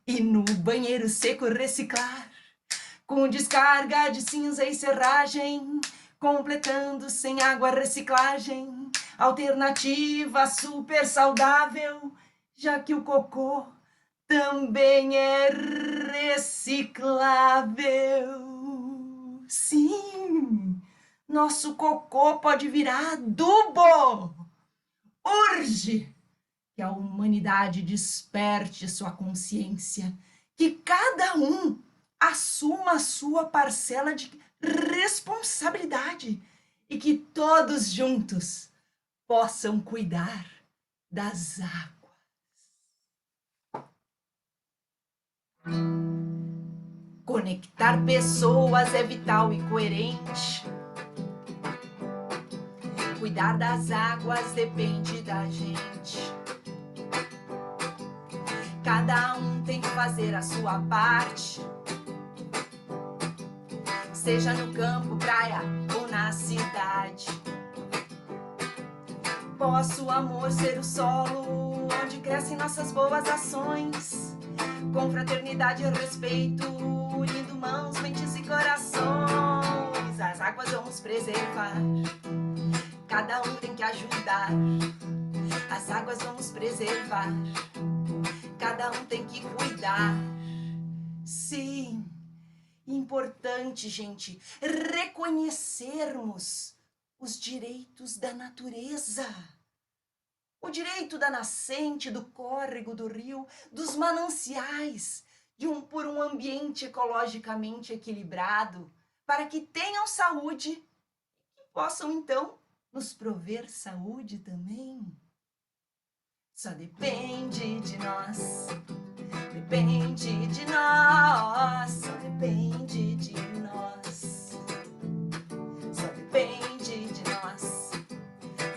e no banheiro seco reciclar, com descarga de cinza e serragem, completando sem água a reciclagem. Alternativa super saudável, já que o cocô também é reciclável. Sim, nosso cocô pode virar adubo. Urge que a humanidade desperte sua consciência, que cada um assuma a sua parcela de responsabilidade e que todos juntos possam cuidar das águas. Conectar pessoas é vital e coerente. Cuidar das águas depende da gente. Cada um tem que fazer a sua parte, seja no campo, praia ou na cidade. Posso, amor, ser o solo onde crescem nossas boas ações, com fraternidade e respeito, unindo mãos, mentes e corações. As águas vamos preservar, cada um tem que ajudar. As águas vamos preservar, cada um tem que cuidar. Sim, importante, gente, reconhecermos os direitos da natureza. O direito da nascente, do córrego, do rio, dos mananciais, por um ambiente ecologicamente equilibrado, para que tenham saúde e possam, então, nos prover saúde também. Só depende de nós, depende de nós, só depende de nós, só depende de nós,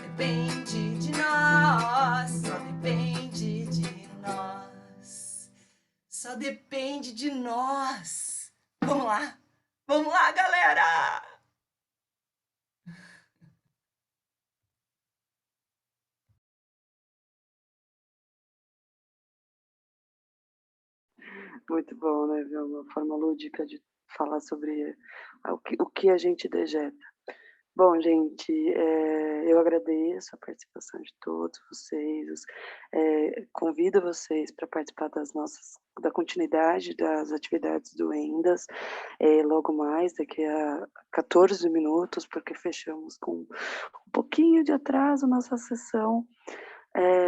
depende de nós, só depende de nós, só depende de nós. Vamos lá, galera! Muito bom, né? Ver uma forma lúdica de falar sobre o que a gente dejeta. Bom, gente, eu agradeço a participação de todos vocês. Convido vocês para participar da continuidade das atividades do ENDAS, logo mais, daqui a 14 minutos, porque fechamos com um pouquinho de atraso nossa sessão.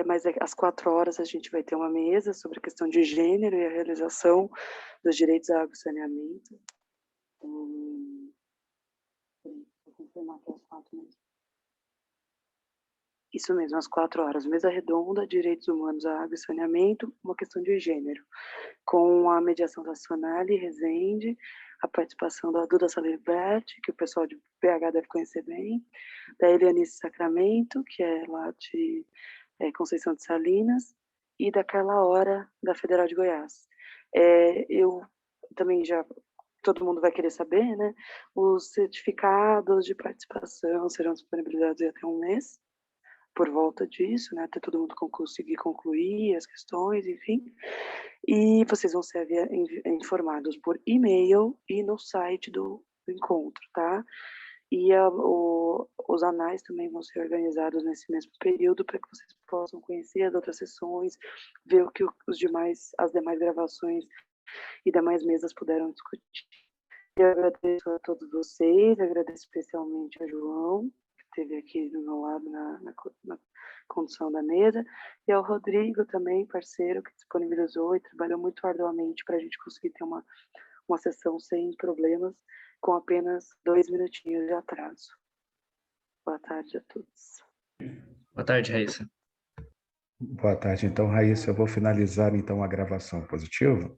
Mas às 4 horas a gente vai ter uma mesa sobre a questão de gênero e a realização dos direitos à água e saneamento. Vou confirmar que é às 4 mesmo. Isso mesmo, às 4 horas. Mesa redonda, direitos humanos à água e saneamento, uma questão de gênero. Com a mediação da Sonali Rezende, a participação da Duda Salibert, que o pessoal de BH deve conhecer bem, da Elianice Sacramento, que é lá de Conceição de Salinas, e da Carla Hora, da Federal de Goiás. Eu também todo mundo vai querer saber, né? Os certificados de participação serão disponibilizados até um mês, por volta disso, né? Até todo mundo conseguir concluir as questões, enfim. E vocês vão ser informados por e-mail e no site do encontro, tá? E os anais também vão ser organizados nesse mesmo período para que vocês possam conhecer as outras sessões, ver o que as demais gravações e demais mesas puderam discutir. Eu agradeço a todos vocês, agradeço especialmente a João, que esteve aqui do meu lado na condução da mesa, e ao Rodrigo também, parceiro, que disponibilizou e trabalhou muito arduamente para a gente conseguir ter uma sessão sem problemas, com apenas 2 minutinhos de atraso. Boa tarde a todos. Boa tarde, Raíssa. Boa tarde. Então, Raíssa, eu vou finalizar então a gravação positiva.